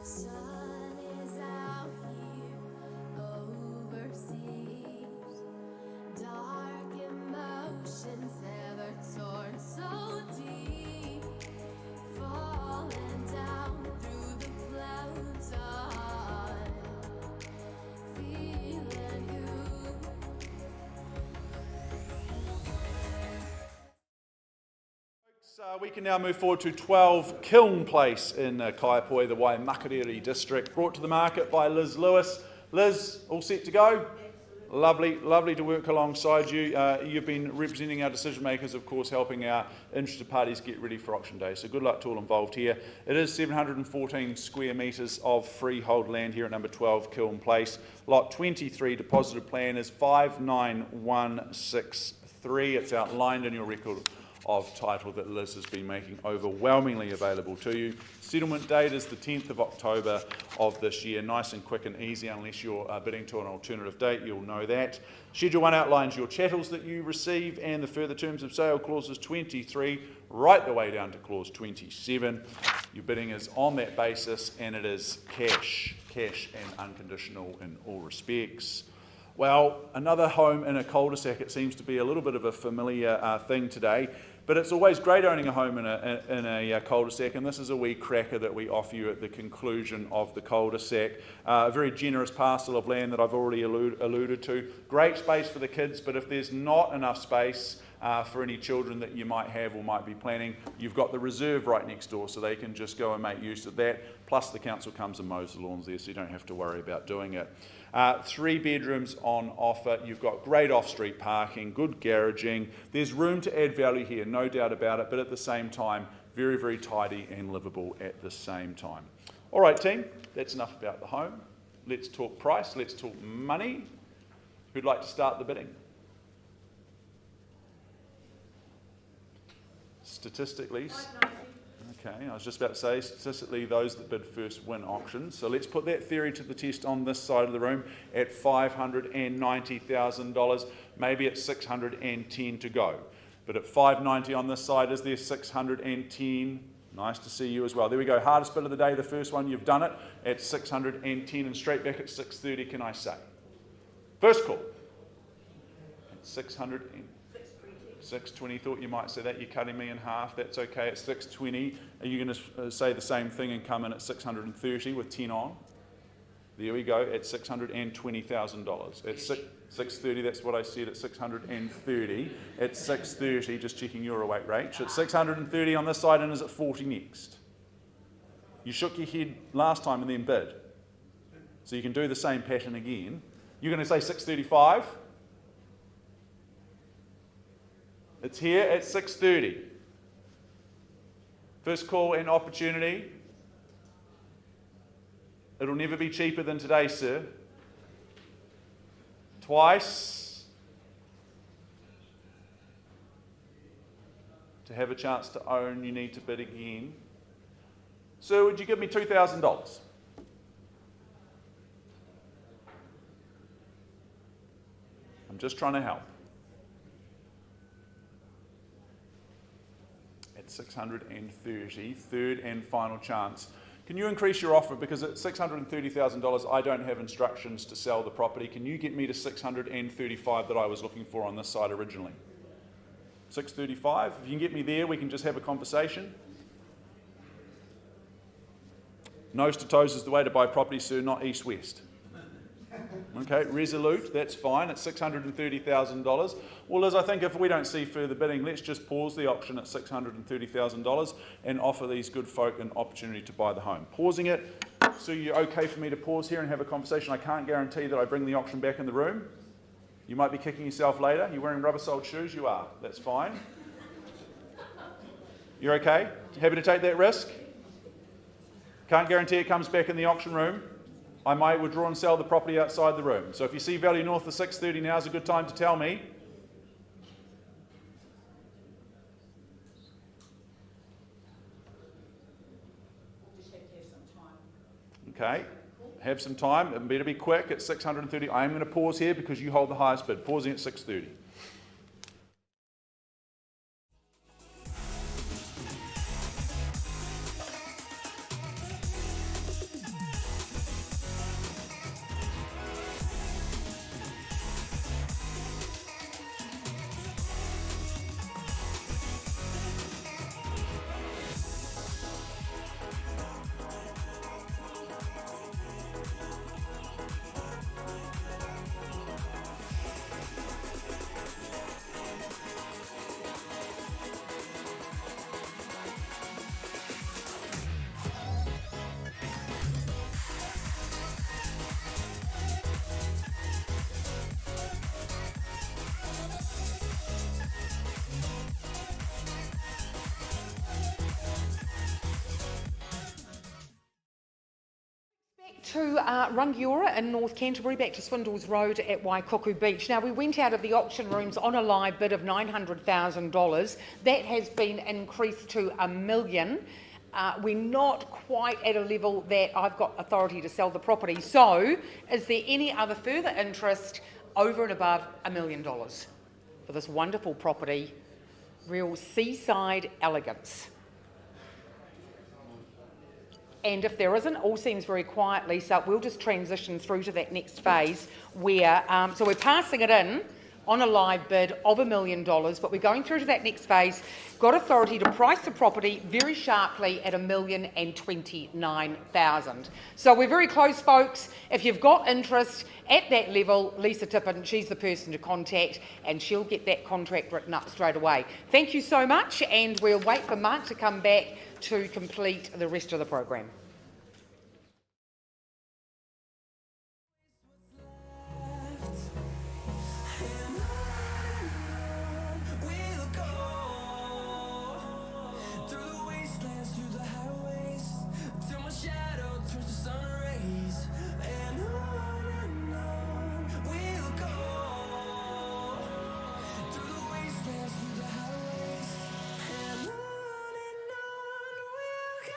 Sun is out here overseas. Dark emotions ever torn so deep. Falling down through the clouds on. Feeling you. We can now move forward to 12 Kiln Place in Kaiapoi, the Waimakariri district, brought to the market by Liz Lewis. Liz, all set to go? Lovely, lovely to work alongside you. You've been representing our decision makers, of course, helping our interested parties get ready for auction day. So good luck to all involved here. It is 714 square metres of freehold land here at number 12 Kiln Place. Lot 23, deposited plan is 59163. It's outlined in your record of title that Liz has been making overwhelmingly available to you. Settlement date is the 10th of October of this year. Nice and quick and easy, unless you're bidding to an alternative date, you'll know that. Schedule 1 outlines your chattels that you receive and the further terms of sale, clauses 23 right the way down to clause 27. Your bidding is on that basis and it is cash and unconditional in all respects. Well, another home in a cul-de-sac, it seems to be a little bit of a familiar thing today, but it's always great owning a home in a cul-de-sac, and this is a wee cracker that we offer you at the conclusion of the cul-de-sac. A very generous parcel of land that I've already alluded to. Great space for the kids, but if there's not enough space for any children that you might have or might be planning, you've got the reserve right next door, so they can just go and make use of that. Plus the council comes and mows the lawns there, so you don't have to worry about doing it. 3 bedrooms on offer. You've got great off-street parking, good garaging. There's room to add value here, no doubt about it, but at the same time, very, very tidy and livable at the same time. All right, team, that's enough about the home. Let's talk price, let's talk money. Who'd like to start the bidding? Statistically, okay, I was just about to say, statistically, those that bid first win auctions. So let's put that theory to the test on this side of the room at $590,000. Maybe it's 610 to go. But at 590 on this side, is there 610? Nice to see you as well. There we go, hardest bid of the day, the first one, you've done it at 610 and straight back at 630, can I say? First call. At 620, thought you might say that, you're cutting me in half, that's okay, at 620. Are you going to say the same thing and come in at 630 with 10 on? There we go, at $620,000. At 630, that's what I said, at 630. At 630, just checking your awake rate. At 630 on this side, and is it 40 next? You shook your head last time and then bid. So you can do the same pattern again. You're going to say 635? It's here at 6:30. First call and opportunity. It'll never be cheaper than today, sir. Twice. To have a chance to own, you need to bid again. Sir, would you give me $2,000? I'm just trying to help. At 630, third and final chance. Can you increase your offer? Because at $630,000, I don't have instructions to sell the property. Can you get me to $635,000 that I was looking for on this side originally? $635,000. If you can get me there, we can just have a conversation. Nose to toes is the way to buy property, sir, not east-west. Okay, resolute, that's fine, it's $630,000. Well, Liz, I think if we don't see further bidding, let's just pause the auction at $630,000 and offer these good folk an opportunity to buy the home. Pausing it, so you're okay for me to pause here and have a conversation? I can't guarantee that I bring the auction back in the room. You might be kicking yourself later. You're wearing rubber-soled shoes? You are, that's fine. You're okay? Happy to take that risk? Can't guarantee it comes back in the auction room. I might withdraw and sell the property outside the room. So if you see value north of $630,000, now is a good time to tell me. Okay, have some time. It better be quick at $630,000. I am going to pause here because you hold the highest bid. Pausing at $630,000. To Rangiora in North Canterbury, back to Swindles Road at Waikuku Beach. Now, we went out of the auction rooms on a live bid of $900,000. That has been increased to $1 million. We're not quite at a level that I've got authority to sell the property. So, is there any other further interest over and above $1 million for this wonderful property? Real seaside elegance. And if there isn't, all seems very quiet, Lisa, we'll just transition through to that next phase where, so we're passing it in on a live bid of $1 million, but we're going through to that next phase, got authority to price the property very sharply at $1,029,000. So we're very close, folks. If you've got interest at that level, Lisa Tippin, she's the person to contact, and she'll get that contract written up straight away. Thank you so much, and we'll wait for Mark to come back to complete the rest of the program. We'll go through the wastelands, through the highways, till my shadow turns to sun rays. And on we'll go through the wastelands, through the highways, and on we'll go.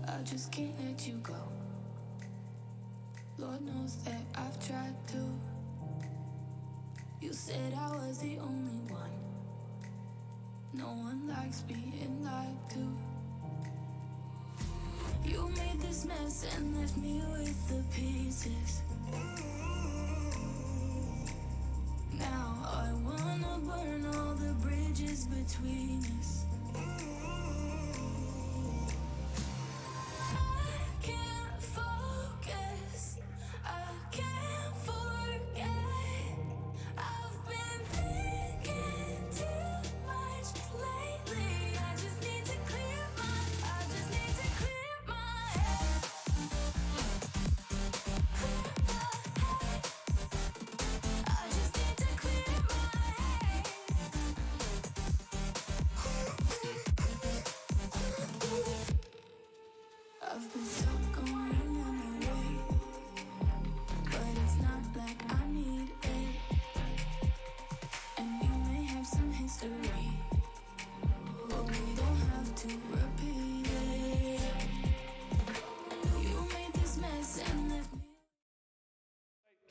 I just can't let you go. Lord knows that I've tried to. You said I was the only one. No one likes being lied to. You made this mess and left me with the pieces. Now I wanna burn all the bridges between us. I can't focus, I can't forget. I've been thinking too much lately. I just need to clear my head. I just need to clear my head. I've been stuck on your memory, but it's not like I need it. And you may have some history, but we don't have to repeat it. You made this mess and left me.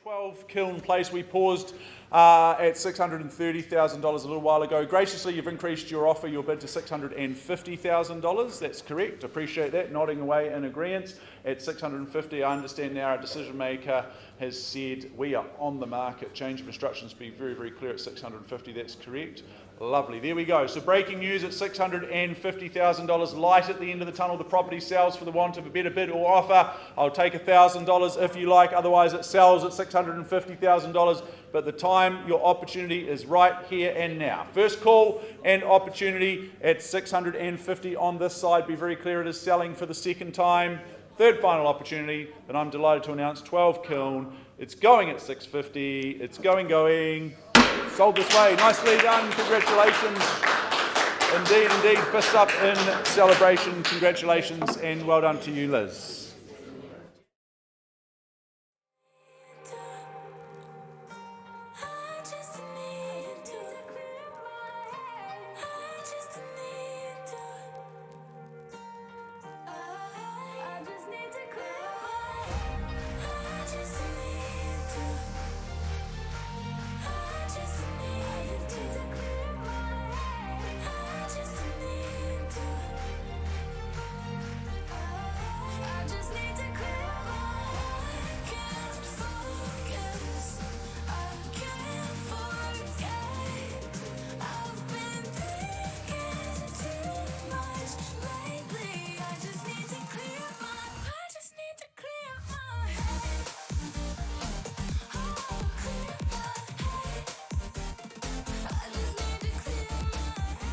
12 Kiln Place. We paused at $630,000 a little while ago. Graciously, you've increased your offer, your bid to $650,000. That's correct. Appreciate that. Nodding away in agreement. At $650,000, I understand now our decision maker has said we are on the market. Change of instructions, be very, very clear at $650,000. That's correct. Lovely. There we go. So breaking news at $650,000. Light at the end of the tunnel. The property sells for the want of a better bid or offer. I'll take $1,000 if you like. Otherwise, it sells at $650,000. But the time, your opportunity is right here and now. First call and opportunity at $650,000 on this side. Be very clear, it is selling for the second time. Third final opportunity that I'm delighted to announce, 12 Kiln. It's going at $650,000. It's going. Sold this way. Nicely done. Congratulations. Indeed. Fists up in celebration. Congratulations and well done to you, Liz. I just need to clear my head. I just need to. I just need to clear my head. I just need to. I just need to clear my head. I just need to. I just need to clear my head. Can't focus. I can't forget. I've been thinking too much lately. I just need to clear my head. I just need to clear my head. Oh, clear my head. I just need to clear my head.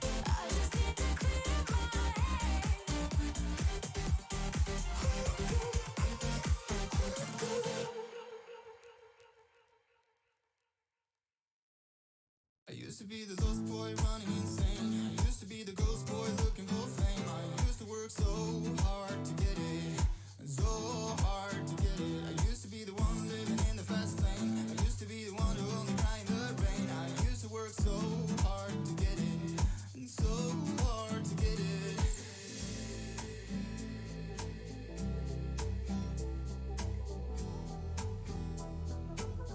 I just need to clear my head. I used to be the lost boy running insane. I used to be the ghost boy looking for fame. I used to work so hard to get it, so hard to get it. I used to be the one living in the fast lane. I used to be the one who only cried in the rain. I used to work so hard to get it, and so hard to get it.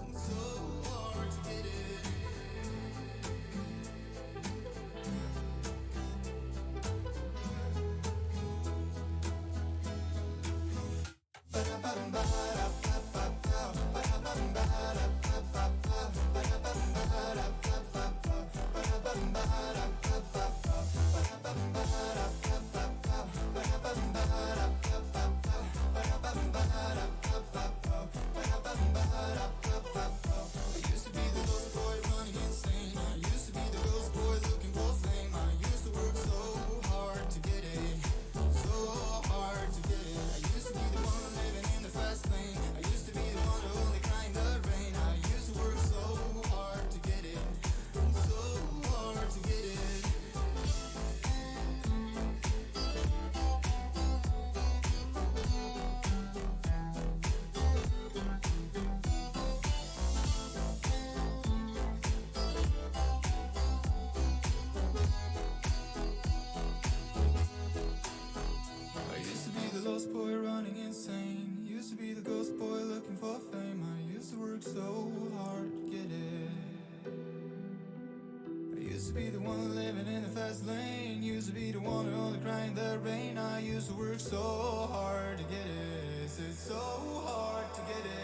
And so hard to get it. to be the ghost boy looking for fame. I used to work so hard to get it. I used to be the one living in the fast lane. Used to be the one who only cried in the rain. I used to work so hard to get it. It's so hard to get it.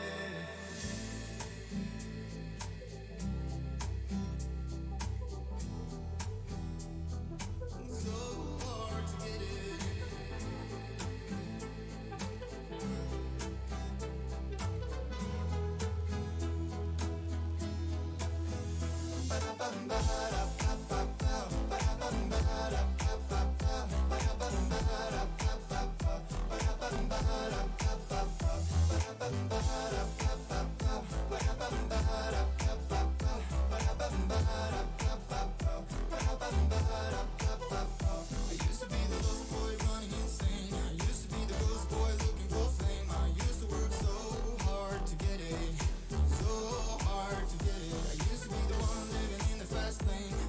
So hard to get it. I used to be the ghost boy running insane. I used to be the ghost boy looking for fame. I used to work so hard to get it. So hard to get it. I used to be the one living in the fast lane.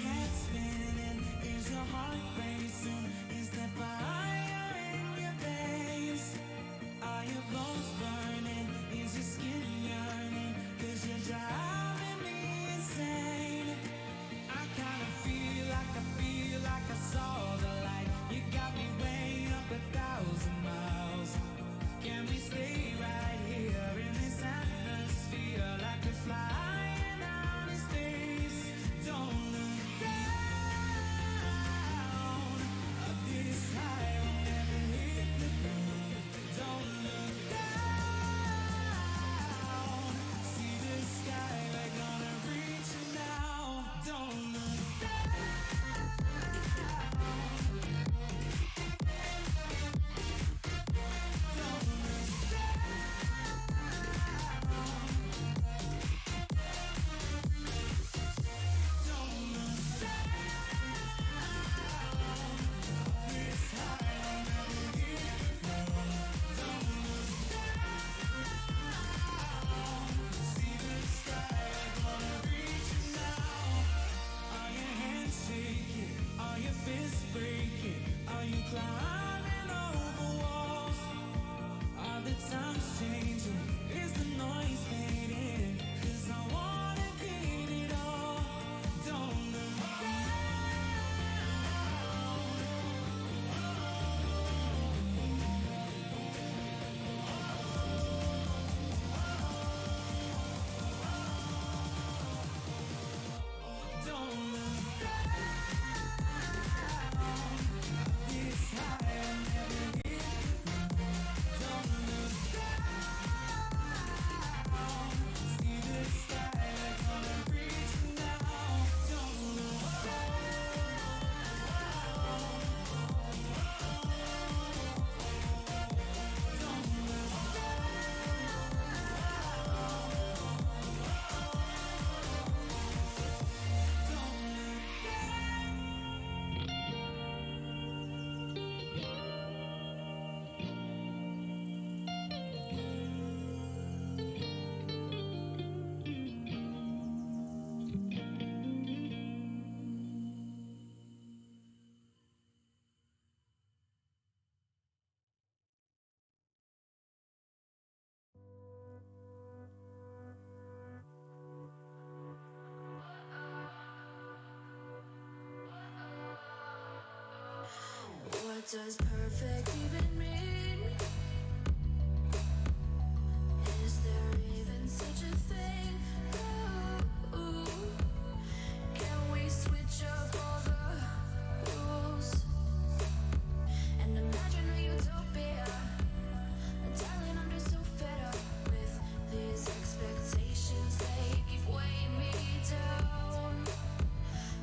head spinning? Is your heart racing? Is there fire in your veins? Are your bones burning? Is your skin yearning? 'Cause you're driving me insane. I kinda feel like I saw the light. You got me way up 1,000 miles. Can we stay right here in this atmosphere like we're flying out in space? Don't look down. Up this high, we'll never hit the ground. Don't look down. See the sky, we're gonna reach it now. Don't look climbing over walls. Are the times changing? Is the noise fading? 'Cause I wanna get it all. Don't look down. Don't look this high, I'll never hit the ground. Don't look down. See the sky, we're gonna reach it now. Don't look What does perfect even mean? Is there even such a thing? Ooh, can we switch up all the rules and imagine a utopia? Darling, I'm just so fed up with these expectations. They keep weighing me down.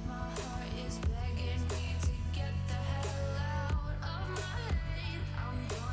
My heart is begging me to get the hell out of my head. I'm gonna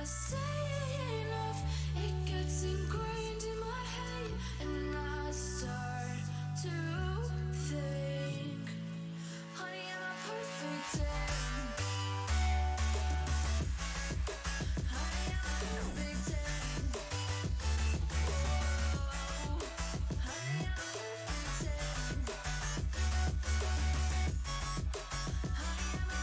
say enough, it gets ingrained in my head, and I start to think, honey, I'm a perfect 10. Honey, I'm a perfect 10. Whoa, honey, I'm a perfect 10. Honey, I'm a,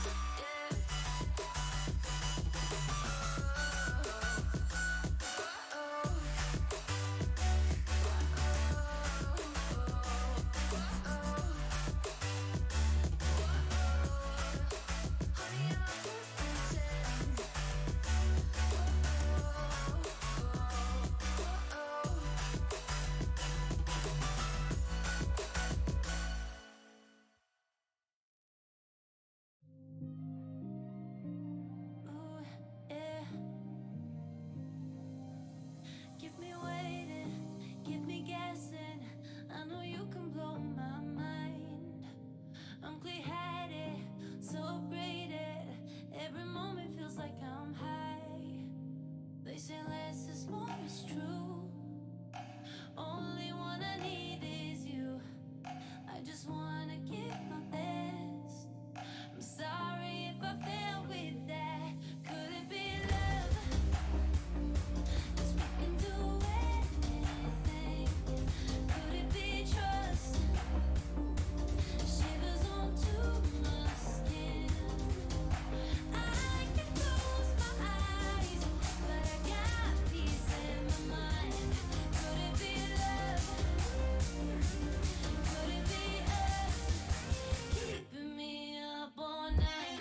yeah. Keep me waiting, keep me guessing. I know you can blow my mind. I'm clear-headed, so upgraded. Every moment feels like I'm high. They say less is more, it's true. Only one I need is you. I just wanna give my best. I'm sorry if I fail with that. Could it be love? 'Cause we can do anything. Could it be trust? Shivers onto my skin. I can close my eyes, but I got peace in my mind. Could it be love? Could it be us? Keeping me up all night.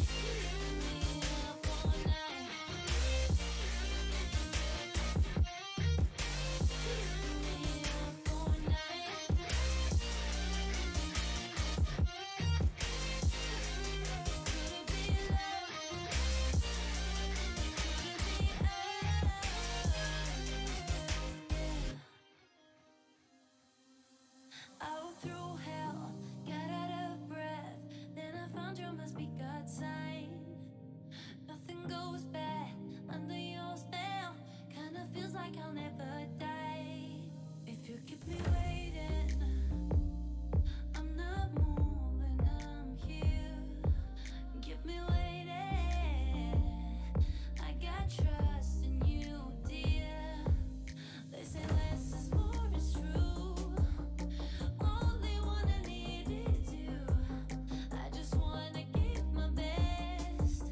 Keeping me up all night. Keeping me up all night. Could it be love? Could it be us? I walked through hell, got out of breath. Then I found you must be God's sign. Nothing goes bad under your spell. Kinda feels like I'll never die. If you keep me waiting, I'm not moving, I'm here. Keep me waiting. I got trust in you, dear. They say less is more, it's true. Only one I need is you. I just wanna give my best.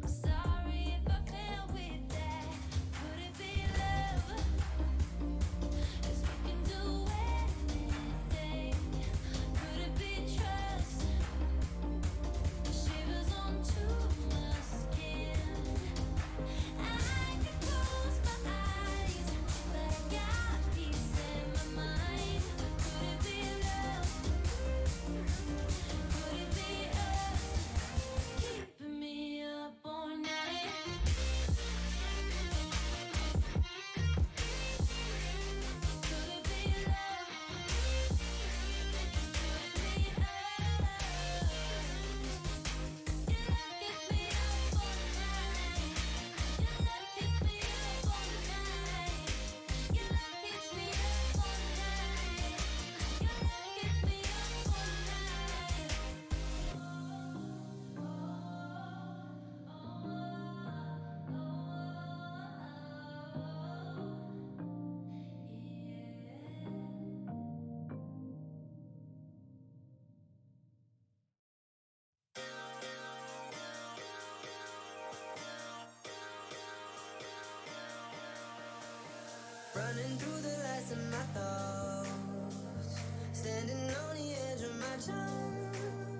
I'm sorry if I fail with that. Could it be love? 'Cause we can do anything. Could it be trust? Shivers onto my skin. I can close my eyes, but I got peace in my mind. Could it be love? Could it be us? Keeping me up all night. Could it be love? Could it be us? Your love keeps me up all night. Your love keeps me up all night. Your love keeps me up all night. Your love keeps me up all night. Running through the lights of my thoughts, standing on the edge of my time.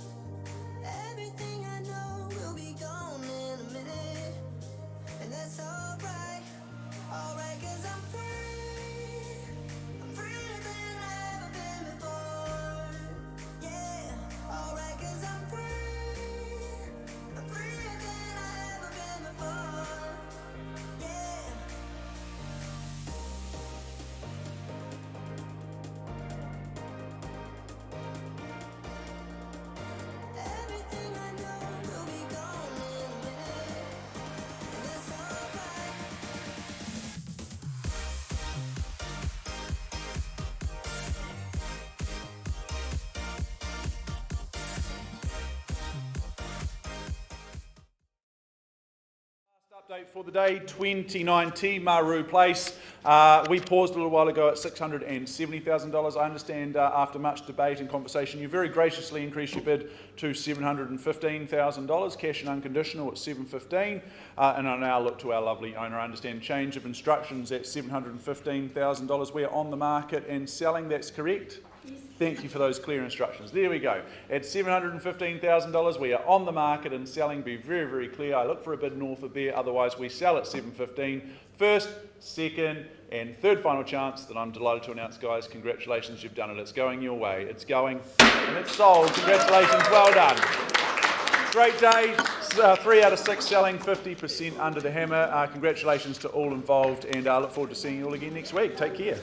Everything I know will be gone in a minute, and that's alright, alright, 'cause I'm free. I'm freer than I've ever been before. Yeah, alright, 'cause I'm free. I'm freer than I've ever been before. Yeah. Update for the day, 2019 Maru Place. We paused a little while ago at $670,000. I understand after much debate and conversation, you very graciously increased your bid to $715,000, cash and unconditional at $715,000. And I now look to our lovely owner. I understand change of instructions at $715,000. We are on the market and selling, that's correct? Thank you for those clear instructions. There we go. At $715,000, we are on the market and selling. Be very, very clear. I look for a bid north of there. Otherwise, we sell at $715,000. First, second, and third final chance that I'm delighted to announce, guys. Congratulations, you've done it. It's going your way. It's going and it's sold. Congratulations, well done. Great day. 3 out of 6 selling, 50% under the hammer. Congratulations to all involved, and I look forward to seeing you all again next week. Take care.